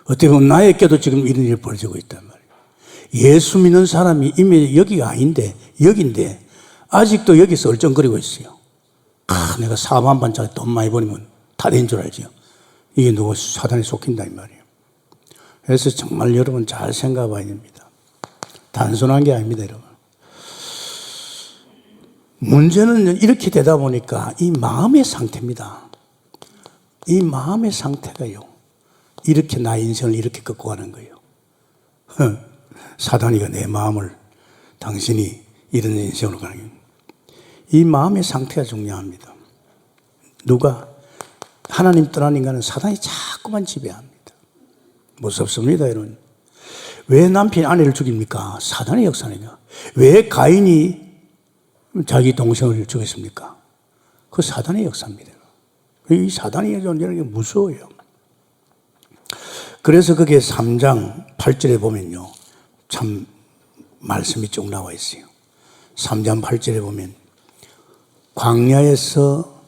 어떻게 보면 나에게도 지금 이런 일이 벌어지고 있단 말이에요. 예수 믿는 사람이 이미 여기가 아닌데, 여기인데, 아직도 여기서 얼쩡거리고 있어요. 내가 4만 반짜리 돈 많이 버리면 다 된 줄 알지요. 이게 누구 사단에 속힌다 이 말이에요. 그래서 정말 여러분 잘 생각해 봐야 됩니다. 단순한 게 아닙니다, 여러분. 문제는 이렇게 되다 보니까 이 마음의 상태입니다. 이 마음의 상태가요. 이렇게 나의 인생을 이렇게 꺾고 가는 거예요. 사단이가 내 마음을 당신이 이런 인생으로 가는 거예요. 이 마음의 상태가 중요합니다. 누가? 하나님 떠난 인간은 사단이 자꾸만 지배합니다. 무섭습니다, 여러분. 왜 남편이 아내를 죽입니까? 사단의 역사니까. 왜 가인이 자기 동생을 죽였습니까? 그 사단의 역사입니다. 이 사단이 존재하는 게 무서워요. 그래서 그게 3장 8절에 보면요. 참 말씀이 쭉 나와 있어요. 3장 8절에 보면 광야에서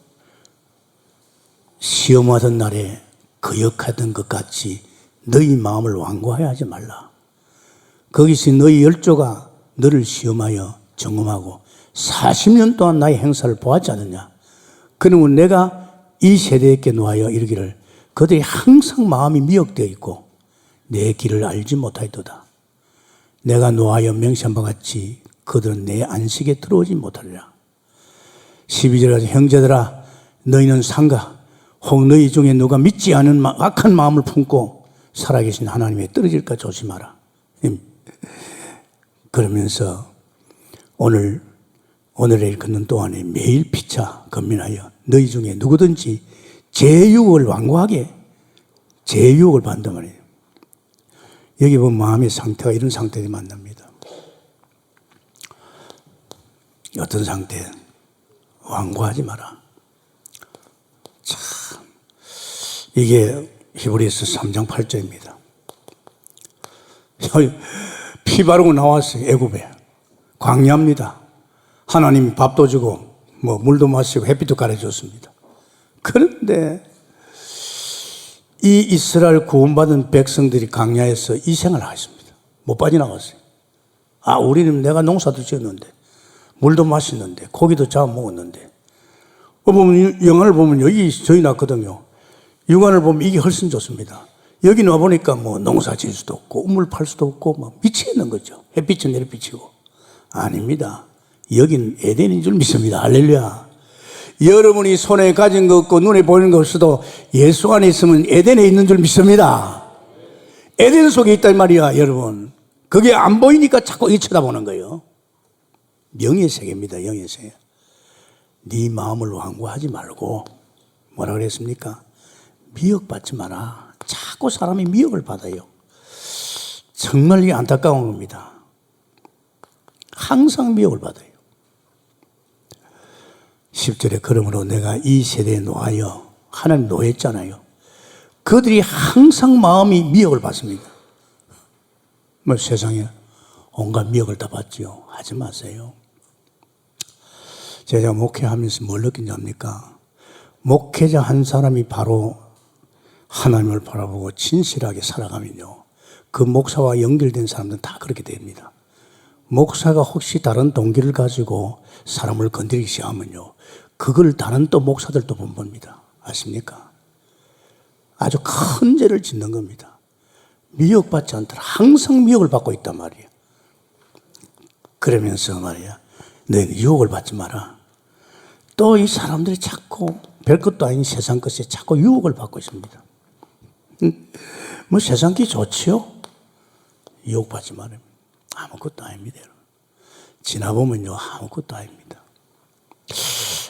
시험하던 날에 거역하던 것 같이 너희 마음을 완고하여 하지 말라. 거기서 너희 열조가 너를 시험하여 점검하고 40년 동안 나의 행사를 보았지 않느냐. 그러면 내가 이 세대에게 노하여 이르기를 그들이 항상 마음이 미혹되어 있고 내 길을 알지 못하였도다. 내가 노하여 명시한 바 같이 그들은 내 안식에 들어오지 못하리라. 12절에 형제들아 너희는 상가 혹 너희 중에 누가 믿지 않은 악한 마음을 품고 살아계신 하나님에 떨어질까 조심하라. 그러면서 오늘의 걷는 동안에 매일 피차 건면하여 너희 중에 누구든지 제유혹을 완고하게 제유혹을 받는단 말이에요. 여기 보면 마음의 상태가 이런 상태에 만납니다. 어떤 상태? 완고하지 마라. 참 이게 히브리서 3장 8절입니다. 피 바르고 나왔어요. 애굽에 광야입니다. 하나님이 밥도 주고 물도 마시고 햇빛도 가려줬습니다. 그런데 이 이스라엘 구원받은 백성들이 광야에서 이 생활을 하셨습니다. 못 빠져나갔어요. 우리는 내가 농사도 지었는데 물도 마셨는데 고기도 잡아 먹었는데 보면 영화를 보면 여기 저희 났거든요. 육안을 보면 이게 훨씬 좋습니다. 여기 와보니까 농사 지을 수도 없고 우물 팔 수도 없고 미치겠는 거죠. 햇빛은 내려비치고. 아닙니다. 여긴 에덴인 줄 믿습니다. 할렐루야. 여러분이 손에 가진 것 없고 눈에 보이는 것 없어도 예수 안에 있으면 에덴에 있는 줄 믿습니다. 에덴 속에 있단 말이야, 여러분. 그게 안 보이니까 자꾸 이 쳐다보는 거예요. 영의 세계입니다, 영의 세계. 네 마음을 완고하지 말고 뭐라 그랬습니까? 미혹받지 마라. 자꾸 사람이 미혹을 받아요. 정말 이 안타까운 겁니다. 항상 미혹을 받아요. 10절에 그러므로 내가 이 세대에 노하여 하나님 노했잖아요. 그들이 항상 마음이 미혹을 받습니다. 세상에 온갖 미혹을 다 받지요. 하지 마세요. 제가 목회하면서 뭘 느끼냐합니까? 목회자 한 사람이 바로 하나님을 바라보고 진실하게 살아가면요. 그 목사와 연결된 사람들은 다 그렇게 됩니다. 목사가 혹시 다른 동기를 가지고 사람을 건드리기 시작하면요. 그걸 다른 또 목사들도 본봅니다. 아십니까? 아주 큰 죄를 짓는 겁니다. 미혹받지 않더라. 항상 미혹을 받고 있단 말이에요. 그러면서 말이야. 너희는 유혹을 받지 마라. 또 이 사람들이 자꾸 별것도 아닌 세상 것에 자꾸 유혹을 받고 있습니다. 세상 게 좋지요? 유혹받지 말아요. 아무것도 아닙니다. 지나보면요, 아무것도 아닙니다.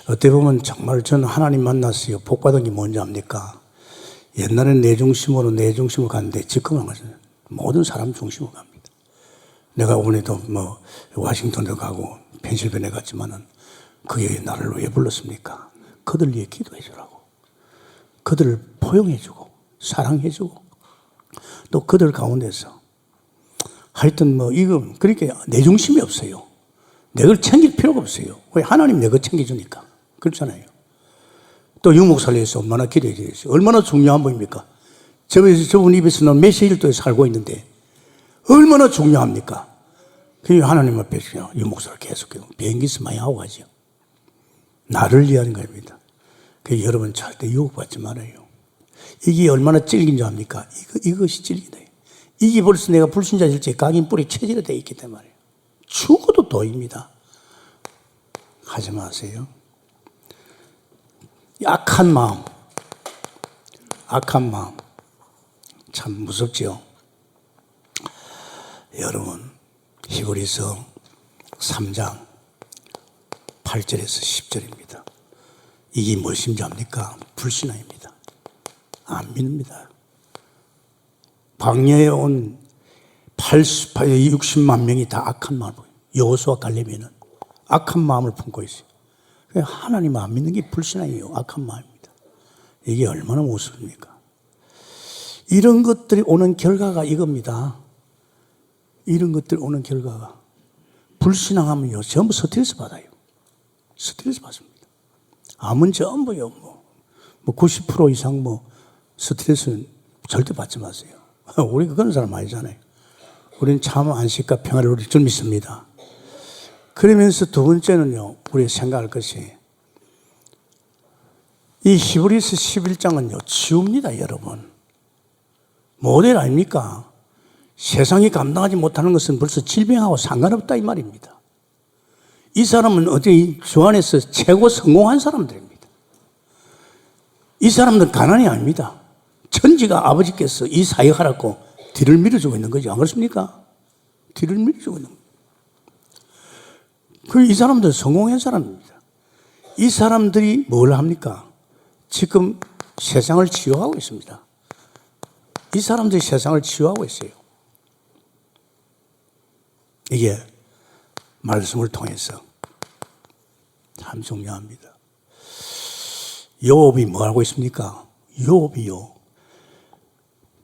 어떻게 보면 정말 저는 하나님 만났어요. 복 받은 게 뭔지 압니까? 옛날엔 내 중심으로 갔는데 지금은 모든 사람 중심으로 갑니다. 내가 오늘도 워싱턴도 가고 펜실베니아 갔지만은 그게 나를 왜 불렀습니까? 그들 위해 기도해 주라고. 그들을 포용해 주고 사랑해 주고 또 그들 가운데서 하여튼 이거 그러니까 내 중심이 없어요. 내걸 챙길 필요가 없어요. 왜? 하나님 내거 챙겨주니까. 그렇잖아요. 또 유목사를 위해서 얼마나 기도해 주겠어요. 얼마나 중요한 분입니까? 저분 입에서 는 메시지를 또 살고 있는데 얼마나 중요합니까? 그 하나님 앞에서 유목사를 계속해요. 비행기에서 많이 하고 가죠. 나를 위한 겁니다. 그래서 여러분 절대 유혹받지 말아요. 이게 얼마나 질긴 줄 압니까? 이것이 질기다. 이게 벌써 내가 불신자일지 각인 뿌리 체질에 되어 있기 때문에 죽어도 도입니다. 하지 마세요. 악한 마음 참 무섭죠. 여러분 히브리서 3장 8절에서 10절입니다. 이게 무엇인지 압니까? 불신앙입니다. 안 믿습니다. 광야에 온 60만 명이 다 악한 마음을, 여호수아 갈렙에는 악한 마음을 품고 있어요. 하나님 안 믿는 게 불신앙이에요. 악한 마음입니다. 이게 얼마나 무섭습니까? 이런 것들이 오는 결과가 이겁니다. 이런 것들이 오는 결과가 불신앙하면요 전부 스트레스 받아요. 스트레스 받습니다. 암은 전부요 90% 이상 스트레스는 절대 받지 마세요. 우리 그런 사람 아니잖아요. 우리는 참 안식과 평화를 우리 줄 믿습니다. 그러면서 두 번째는요, 우리 생각할 것이 이 히브리서 11장은요, 치유입니다, 여러분. 모델 아닙니까? 세상이 감당하지 못하는 것은 벌써 질병하고 상관없다 이 말입니다. 이 사람은 어디 주 안에서 최고 성공한 사람들입니다. 이 사람들은 가난이 아닙니다. 천지가 아버지께서 이 사역하라고 뒤를 밀어주고 있는 거죠. 안 그렇습니까? 뒤를 밀어주고 있는 거예요. 이 사람들은 성공한 사람입니다. 이 사람들이 뭘 합니까? 지금 세상을 치유하고 있습니다. 이 사람들이 세상을 치유하고 있어요. 이게 말씀을 통해서 참 중요합니다. 요업이 뭐 하고 있습니까? 요업이요.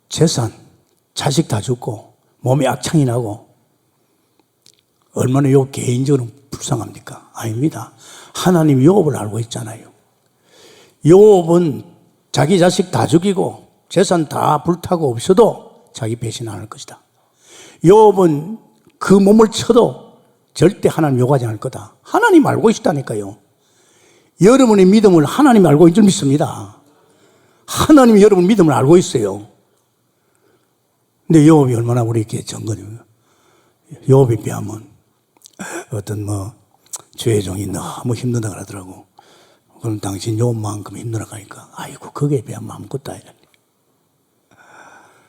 재산, 자식 다 죽고 몸에 악창이 나고 얼마나 요 개인적으로 불쌍합니까? 아닙니다. 하나님 요업을 알고 있잖아요. 요업은 자기 자식 다 죽이고 재산 다 불타고 없어도 자기 배신 안 할 것이다. 요업은 그 몸을 쳐도 절대 하나님 욕하지 않을 거다. 하나님 알고 있다니까요. 여러분의 믿음을 하나님 알고 있는 줄 믿습니다. 하나님이 여러분 믿음을 알고 있어요. 근데 요업이 얼마나 우리에게 정거리요. 요업에 비하면 어떤 주의 종이 너무 힘들다 그러더라고. 그럼 당신 요업만큼 힘들어 가니까 아이고 거기에 비하면 아무것도 아니라.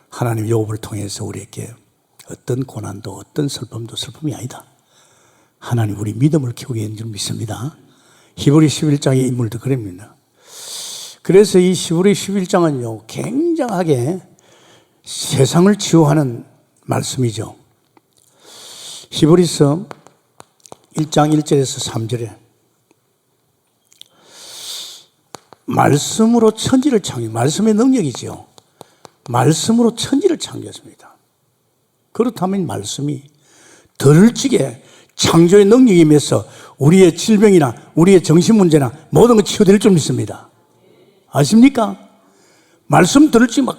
하나님 요업을 통해서 우리에게 어떤 고난도 어떤 슬픔도 슬픔이 아니다. 하나님 우리 믿음을 키우게 하는 줄 믿습니다. 히브리 11장의 인물도 그럽니다. 그래서 이 히브리 11장은요 굉장하게 세상을 치유하는 말씀이죠. 히브리서 1장 1절에서 3절에 말씀으로 천지를 창조, 말씀의 능력이죠. 말씀으로 천지를 창조했습니다. 그렇다면 말씀이 덜지게 창조의 능력이 임해서 우리의 질병이나 우리의 정신 문제나 모든 것 치유될 줄 믿습니다. 아십니까? 말씀 들을지 막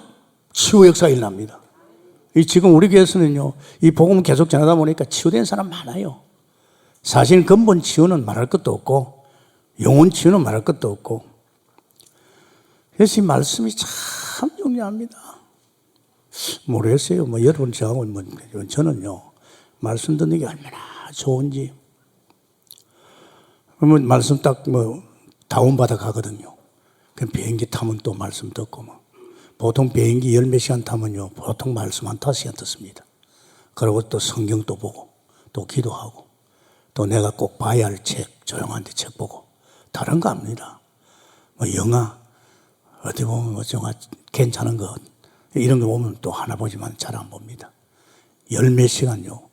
치유 역사가 일어납니다. 지금 우리 교회에서는요, 이 복음 계속 전하다 보니까 치유된 사람 많아요. 사실 근본 치유는 말할 것도 없고, 영혼 치유는 말할 것도 없고, 그래서 이 말씀이 참 중요합니다. 모르겠어요. 여러분, 저하고, 저는요, 말씀 듣는 게 얼마나 좋은지. 그러면 말씀 딱 다운받아 가거든요. 그럼 비행기 타면 또 말씀 듣고 보통 비행기 10몇 시간 타면요, 보통 말씀 한 5시간 듣습니다. 그리고 또 성경 또 보고, 또 기도하고, 또 내가 꼭 봐야 할 책, 조용한 데 책 보고, 다른 거 합니다. 영화, 어디 보면 영화 괜찮은 거, 이런 거 보면 또 하나 보지만 잘 안 봅니다. 10몇 시간요,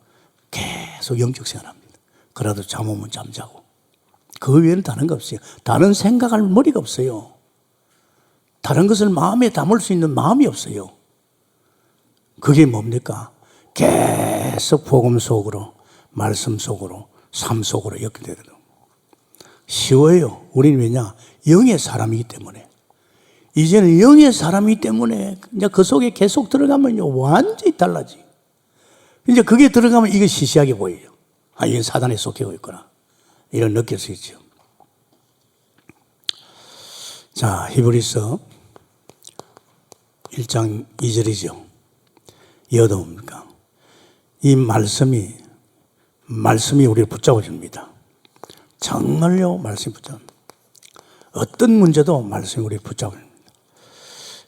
계속 영적 생활합니다. 그래도 잠 오면 잠자고. 그 외에는 다른 거 없어요. 다른 생각할 머리가 없어요. 다른 것을 마음에 담을 수 있는 마음이 없어요. 그게 뭡니까? 계속 복음 속으로, 말씀 속으로, 삶 속으로 연결되거든요. 쉬워요. 우리는 왜냐? 영의 사람이기 때문에. 이제는 영의 사람이기 때문에 이제 그 속에 계속 들어가면요, 완전히 달라지. 이제 그게 들어가면 이게 시시하게 보여요. 아, 이건 사단에 속해 있구나. 이런 느낄 수 있죠. 자, 히브리서 1장 2절이죠. 이어도 뭡니까? 이 말씀이 우리를 붙잡아 줍니다. 정말요, 말씀이 붙잡아. 어떤 문제도 말씀이 우리를 붙잡아 줍니다.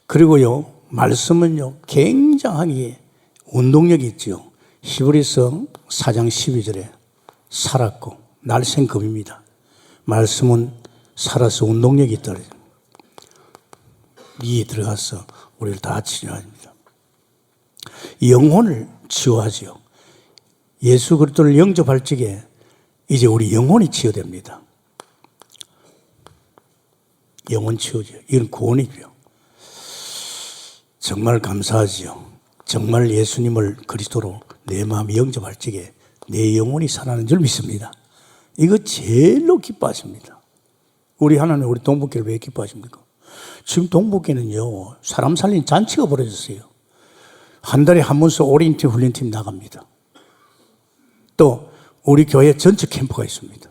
그리고요, 말씀은요, 굉장하게 운동력이 있죠. 히브리서 4장 12절에 살았고 날생급입니다. 말씀은 살아서 운동력이 있다. 이에 들어가서 우리를 다 치료합니다. 영혼을 치유하지요. 예수 그리스도를 영접할 적에 이제 우리 영혼이 치유됩니다. 영혼 치유죠. 이건 구원이죠. 정말 감사하지요. 정말 예수님을 그리스도로 내 마음에 영접할 적에 내 영혼이 살아나는 줄 믿습니다. 이거 제일로 기뻐하십니다. 우리 하나님, 우리 동북교를 왜 기뻐하십니까? 지금 동북교는요, 사람 살린 잔치가 벌어졌어요. 한 달에 한 번씩 오리엔팀 훈련팀 나갑니다. 또 우리 교회 전체 캠프가 있습니다.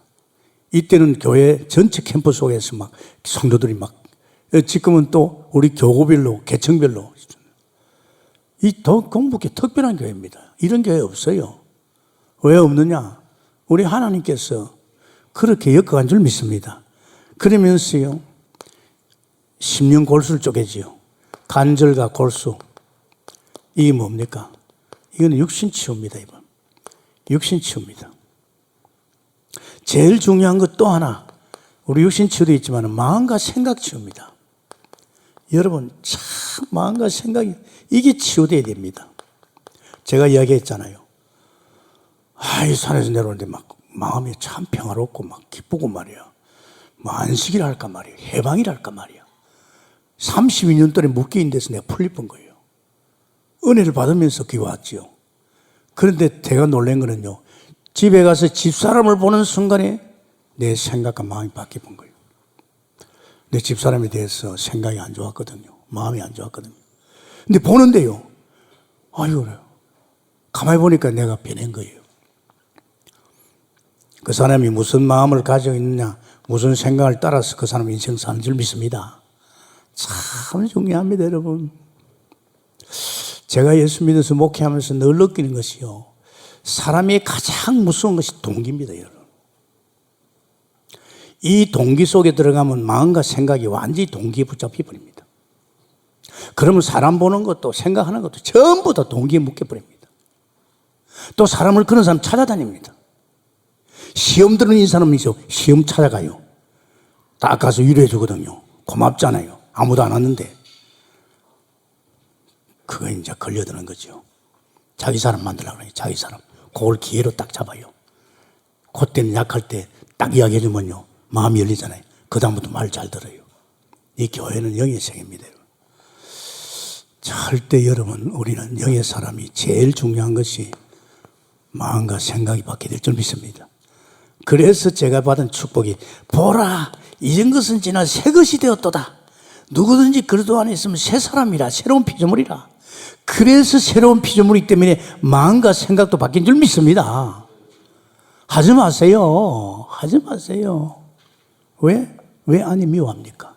이때는 교회 전체 캠프 속에서 막 성도들이 막, 지금은 또 우리 교구별로 계층별로 이 동북교 특별한 교회입니다. 이런 교회 없어요. 왜 없느냐? 우리 하나님께서 그렇게 엮어간 줄 믿습니다. 그러면서요, 심령 골수를 쪼개지요. 관절과 골수. 이게 뭡니까? 이거는 육신 치유입니다, 이번. 육신 치유입니다. 제일 중요한 것 또 하나, 우리 육신 치유도 있지만 마음과 생각 치유입니다. 여러분, 참 마음과 생각이, 이게 치유돼야 됩니다. 제가 이야기했잖아요. 이 산에서 내려오는데 막 마음이 참 평화롭고 막 기쁘고 말이야. 뭐 안식이라 할까 말이야. 해방이라 할까 말이야. 32년 동안 묶여있는 데서 내가 풀릴 뻔 거예요. 은혜를 받으면서 귀 왔지요. 그런데 제가 놀란 거는요, 집에 가서 집사람을 보는 순간에 내 생각과 마음이 바뀌어 본 거예요. 내 집사람에 대해서 생각이 안 좋았거든요. 마음이 안 좋았거든요. 근데 보는데요, 아이고, 가만히 보니까 내가 변한 거예요. 그 사람이 무슨 마음을 가지고 있느냐, 무슨 생각을 따라서 그 사람 인생 사는 줄 믿습니다. 참 중요합니다, 여러분. 제가 예수 믿어서 목회하면서 늘 느끼는 것이요, 사람이 가장 무서운 것이 동기입니다, 여러분. 이 동기 속에 들어가면 마음과 생각이 완전히 동기에 붙잡혀 버립니다. 그러면 사람 보는 것도 생각하는 것도 전부 다 동기에 묶여버립니다. 또 사람을 그런 사람 찾아다닙니다. 시험 들은 이 사람이죠. 시험 찾아가요. 딱 가서 위로해 주거든요. 고맙잖아요. 아무도 안 왔는데. 그거 이제 걸려드는 거죠. 자기 사람 만들려고 그래요. 자기 사람. 그걸 기회로 딱 잡아요. 그때는 약할 때 딱 이야기해 주면요, 마음이 열리잖아요. 그 다음부터 말 잘 들어요. 이 교회는 영의 세계입니다. 절대 여러분, 우리는 영의 사람이 제일 중요한 것이 마음과 생각이 바뀌게 될 줄 믿습니다. 그래서 제가 받은 축복이, 보라, 이전 것은 지나 새 것이 되었도다. 누구든지 그리스도 안에 있으면 새 사람이라, 새로운 피조물이라. 그래서 새로운 피조물이기 때문에 마음과 생각도 바뀐 줄 믿습니다. 하지 마세요. 하지 마세요. 왜? 왜 아내 미워합니까?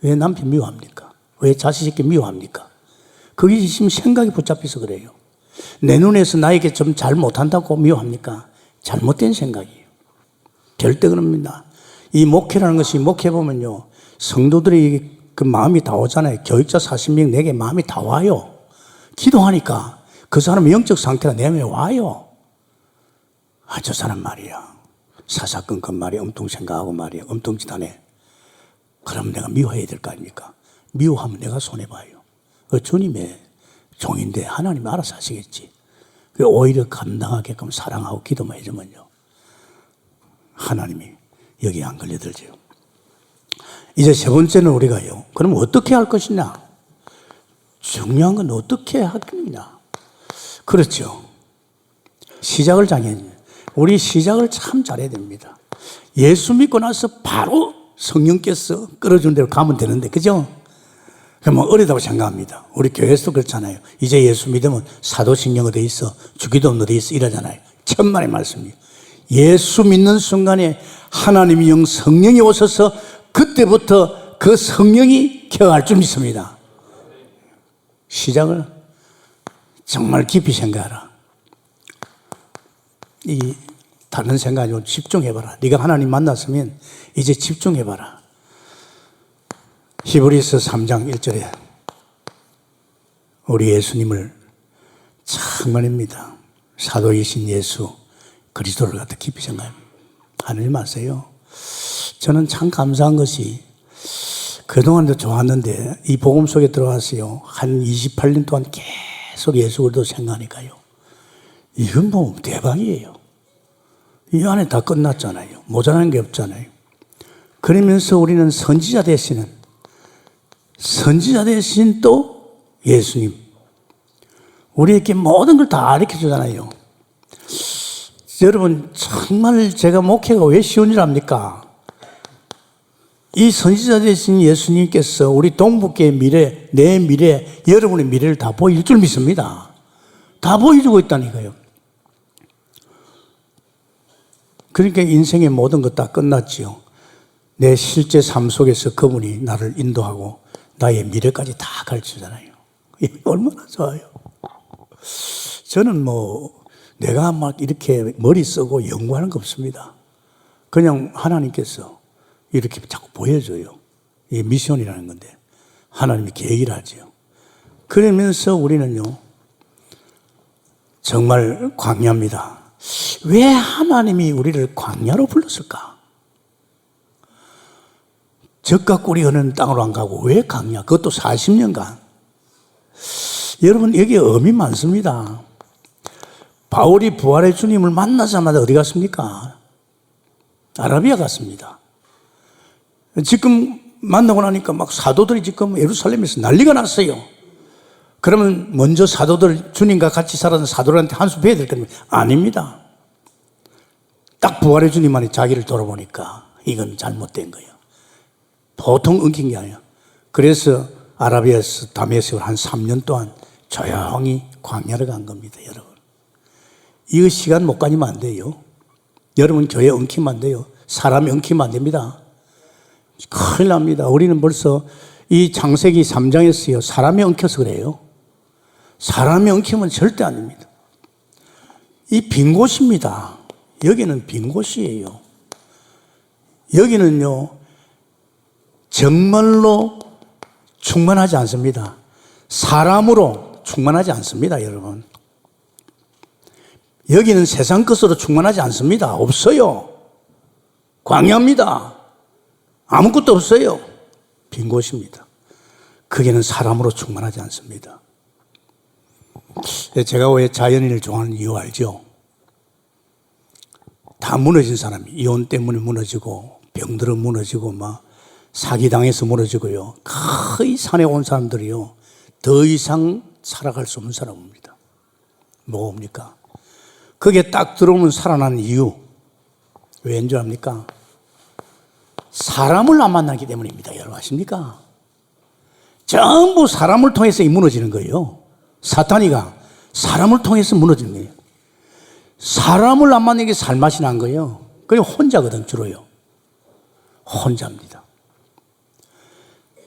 왜 남편 미워합니까? 왜 자식 새끼 미워합니까? 그게 지금 생각이 붙잡혀서 그래요. 내 눈에서 나에게 좀 잘 못한다고 미워합니까? 잘못된 생각이에요. 절대 그럽니다. 이 목회라는 것이, 목회보면요, 성도들이 그 마음이 다 오잖아요. 교육자 40명 내게 마음이 다 와요. 기도하니까 그 사람의 영적 상태가 내 마음에 와요. 저 사람 말이야, 사사건건 말이야, 엄청 생각하고 말이야, 엄청 짓하네. 그럼 내가 미워해야 될 거 아닙니까? 미워하면 내가 손해봐요. 주님의 종인데 하나님이 알아서 하시겠지. 오히려 감당하게끔 사랑하고 기도만 해주면요, 하나님이 여기 안 걸려들죠. 이제 세 번째는 우리가요, 그럼 어떻게 할 것이냐? 중요한 건 어떻게 할 것이냐? 그렇죠. 시작을 잘해야, 우리 시작을 참 잘해야 됩니다. 예수 믿고 나서 바로 성령께서 끌어준 대로 가면 되는데, 그죠? 그러면 어리다고 생각합니다. 우리 교회에서도 그렇잖아요. 이제 예수 믿으면 사도신경 어디 있어, 주기도문 어디 있어, 이러잖아요. 천만의 말씀이에요. 예수 믿는 순간에 하나님의 영 성령이 오셔서 그때부터 그 성령이 켜갈 줄 믿습니다. 시작을 정말 깊이 생각하라. 이 다른 생각 아니고 집중해봐라. 네가 하나님 만났으면 이제 집중해봐라. 히브리서 3장 1절에 우리 예수님을 정말입니다. 사도이신 예수 그리스도를 갖다 깊이 생각합니다. 하나님 아세요? 저는 참 감사한 것이 그동안도 좋았는데 이 복음 속에 들어왔어요. 한 28년 동안 계속 예수 그리스도 생각하니까요. 이건 뭐 대박이에요. 이 안에 다 끝났잖아요. 모자라는 게 없잖아요. 그러면서 우리는 선지자 대신 또 예수님. 우리에게 모든 걸 다 가르쳐 주잖아요. 여러분, 정말 제가 목회가 왜 쉬운 일 압니까? 이 선지자 되신 예수님께서 우리 동북계의 미래, 내 미래, 여러분의 미래를 다 보일 줄 믿습니다. 다 보여주고 있다니까요. 그러니까 인생의 모든 것 다 끝났지요. 내 실제 삶 속에서 그분이 나를 인도하고 나의 미래까지 다 가르치잖아요. 얼마나 좋아요. 저는 내가 막 이렇게 머리 쓰고 연구하는 거 없습니다. 그냥 하나님께서 이렇게 자꾸 보여줘요. 이게 미션이라는 건데 하나님이 계획을 하죠. 그러면서 우리는요 정말 광야입니다. 왜 하나님이 우리를 광야로 불렀을까? 젖과 꿀이 흐르는 땅으로 안 가고 왜 광야? 그것도 40년간. 여러분 여기 의미 많습니다. 바울이 부활의 주님을 만나자마자 어디 갔습니까? 아라비아 갔습니다. 지금 만나고 나니까 막 사도들이 지금 예루살렘에서 난리가 났어요. 그러면 먼저 사도들, 주님과 같이 살았던 사도들한테 한 수 배워야 될 겁니다. 아닙니다. 딱 부활의 주님만이 자기를 돌아보니까 이건 잘못된 거예요. 보통 엉킨 게 아니에요. 그래서 아라비아에서 다메섹을 한 3년 동안 조용히 광야를 간 겁니다, 여러분. 이거 시간 못 가지면 안 돼요. 여러분 교회 엉키면 안 돼요. 사람이 엉키면 안 됩니다. 큰일 납니다. 우리는 벌써 이 창세기 3장에서요. 사람이 엉켜서 그래요. 사람이 엉키면 절대 안 됩니다. 이 빈 곳입니다. 여기는 빈 곳이에요. 여기는요. 정말로 충만하지 않습니다. 사람으로 충만하지 않습니다, 여러분. 여기는 세상 것으로 충만하지 않습니다. 없어요. 광야입니다. 아무것도 없어요. 빈 곳입니다. 거기는 사람으로 충만하지 않습니다. 제가 왜 자연인을 좋아하는 이유 알죠? 다 무너진 사람이 이혼 때문에 무너지고 병들어 무너지고 막 사기당해서 무너지고요. 거의 산에 온 사람들이요. 더 이상 살아갈 수 없는 사람입니다. 뭡니까? 그게 딱 들어오면 살아나는 이유 왜인 줄 압니까? 사람을 안 만나기 때문입니다. 여러분 아십니까? 전부 사람을 통해서 무너지는 거예요. 사탄이가 사람을 통해서 무너지는 거예요. 사람을 안 만나게 살맛이 난 거예요. 그리고 혼자거든 주로요. 혼자입니다.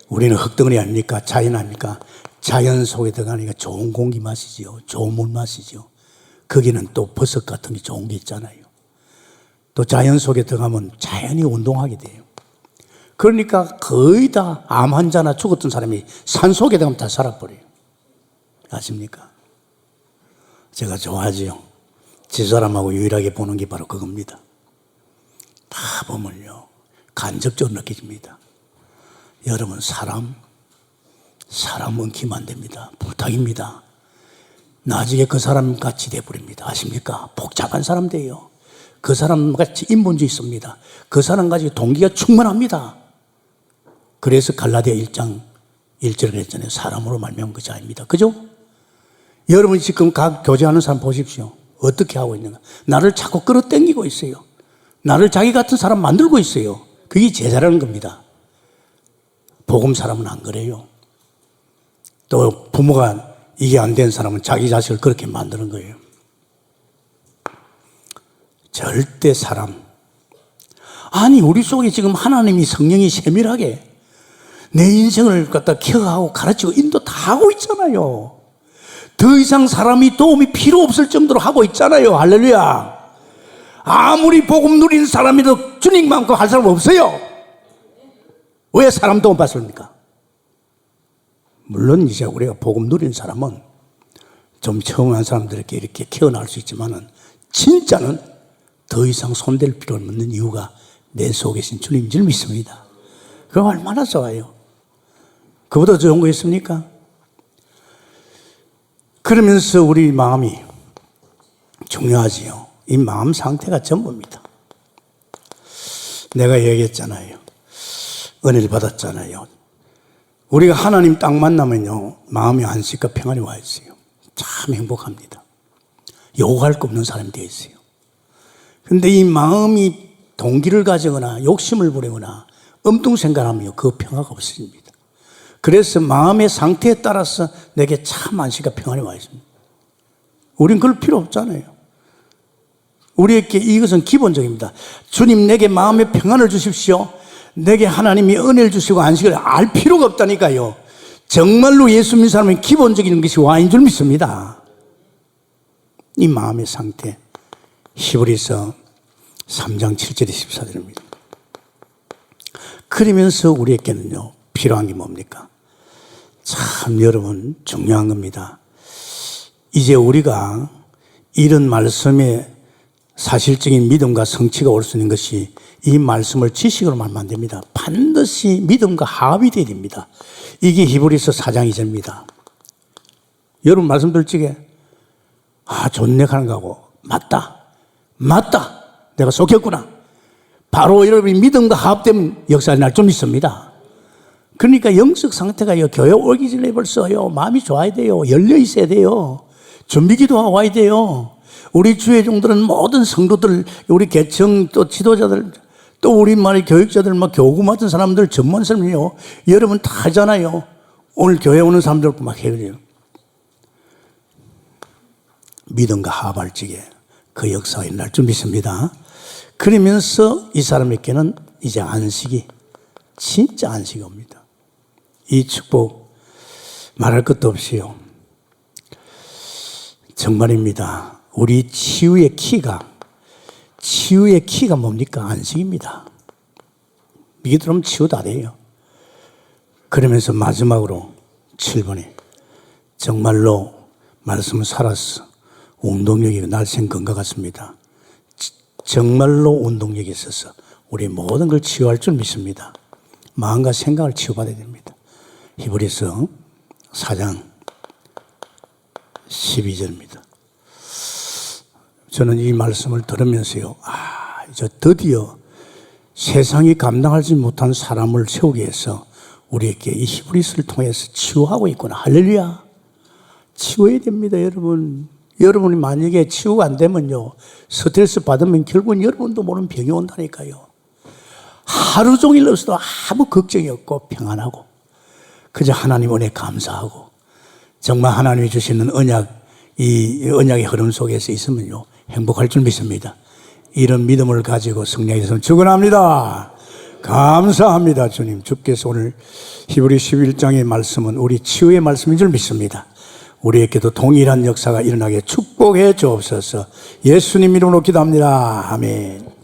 우리는 흙덩어리 아닙니까? 자연 아닙니까? 자연 속에 들어가니까 좋은 공기 마시죠. 좋은 물 마시죠. 거기는 또 버섯 같은 게 좋은 게 있잖아요. 또 자연 속에 들어가면 자연히 운동하게 돼요. 그러니까 거의 다 암 환자나 죽었던 사람이 산 속에 들어가면 다 살아버려요. 아십니까? 제가 좋아하지요. 집사람하고 유일하게 보는 게 바로 그겁니다. 다 보면요. 간접적으로 느껴집니다. 여러분 사람 엉키면 안 됩니다. 부탁입니다. 나중에 그 사람 같이 돼버립니다. 아십니까? 복잡한 사람 돼요. 그 사람 같이 인본주의 있습니다. 그 사람 가지고 동기가 충만합니다. 그래서 갈라디아 1장 1절을 했잖아요. 사람으로 말미암은 것이 아닙니다. 그죠? 여러분 지금 각 교제하는 사람 보십시오. 어떻게 하고 있는가? 나를 자꾸 끌어당기고 있어요. 나를 자기 같은 사람 만들고 있어요. 그게 제자라는 겁니다. 복음 사람은 안 그래요. 또 부모가 이게 안 된 사람은 자기 자식을 그렇게 만드는 거예요. 절대 사람. 아니 우리 속에 지금 하나님이 성령이 세밀하게 내 인생을 갖다 케어하고 가르치고 인도 다 하고 있잖아요. 더 이상 사람이 도움이 필요 없을 정도로 하고 있잖아요. 할렐루야. 아무리 복음 누리는 사람이도 주님만큼 할 사람 없어요. 왜 사람 도움 받습니까? 물론 이제 우리가 복음 누리는 사람은 좀 처음 한 사람들에게 이렇게 케어나갈 수 있지만은 진짜는 더 이상 손댈 필요 없는 이유가 내 속에 계신 주님인 줄 믿습니다. 그거 얼마나 좋아요. 그보다 좋은 거 있습니까? 그러면서 우리 마음이 중요하지요. 이 마음 상태가 전부입니다. 내가 얘기했잖아요. 은혜를 받았잖아요. 우리가 하나님 딱 만나면요, 마음이 안식과 평안이 와 있어요. 참 행복합니다. 욕할 거 없는 사람이 되어 있어요. 근데 이 마음이 동기를 가지거나 욕심을 부리거나 엉뚱 생각하면 그 평화가 없습니다. 그래서 마음의 상태에 따라서 내게 참 안식과 평안이 와 있습니다. 우린 그럴 필요 없잖아요. 우리에게 이것은 기본적입니다. 주님 내게 마음의 평안을 주십시오. 내게 하나님이 은혜를 주시고 안식을 알 필요가 없다니까요. 정말로 예수 믿는 사람은 기본적인 것이 와 있는 줄 믿습니다. 이 마음의 상태, 히브리서 3장 7절에 14절입니다. 그러면서 우리에게는요, 필요한 게 뭡니까? 참 여러분 중요한 겁니다. 이제 우리가 이런 말씀에 사실적인 믿음과 성취가 올 수 있는 것이 이 말씀을 지식으로 말하면 안 됩니다. 반드시 믿음과 합이 되어야 됩니다. 이게 히브리서 4장 2절입니다. 여러분 말씀 들지게 좋네 하는 거하고 맞다 내가 속였구나. 바로 여러분이 믿음과 합되면 역사가 날 좀 있습니다. 그러니까 영적 상태가 교회 오기 전에 벌써요 마음이 좋아야 돼요. 열려 있어야 돼요. 준비기도 와야 돼요. 우리 주의 종들은 모든 성도들, 우리 계층 또 지도자들, 또 우리 교육자들, 교구 맡은 사람들, 전문 사람이요. 여러분 다 하잖아요. 오늘 교회 오는 사람들도 막 해야 돼요. 믿음과 합할 적에 그 역사가 일어날 줄 믿습니다. 그러면서 이 사람에게는 이제 안식이, 진짜 안식이 옵니다. 이 축복 말할 것도 없이요. 정말입니다. 우리 치유의 키가 뭡니까? 안식입니다. 믿으면 치유 다 돼요. 그러면서 마지막으로 7번에 정말로 말씀을 살았어. 운동력이 날쌘 건과 같습니다. 정말로 운동력이 있어서 우리 모든 걸 치유할 줄 믿습니다. 마음과 생각을 치유받아야 됩니다. 히브리서 4장 12절입니다. 저는 이 말씀을 들으면서요, 이제 드디어 세상이 감당하지 못한 사람을 세우기 위해서 우리에게 이 히브리서를 통해서 치유하고 있구나. 할렐루야. 치유해야 됩니다, 여러분. 여러분이 만약에 치유가 안 되면요, 스트레스 받으면 결국은 여러분도 모르는 병이 온다니까요. 하루 종일 없어도 아무 걱정이 없고 평안하고 그저 하나님 은혜 감사하고 정말 하나님이 주시는 언약, 이 언약의 흐름 속에서 있으면요 행복할 줄 믿습니다. 이런 믿음을 가지고 승리해서 축원합니다. 감사합니다. 주님, 주께서 오늘 히브리 11장의 말씀은 우리 치유의 말씀인 줄 믿습니다. 우리에게도 동일한 역사가 일어나게 축복해 주옵소서. 예수님 이름으로 기도합니다. 아멘.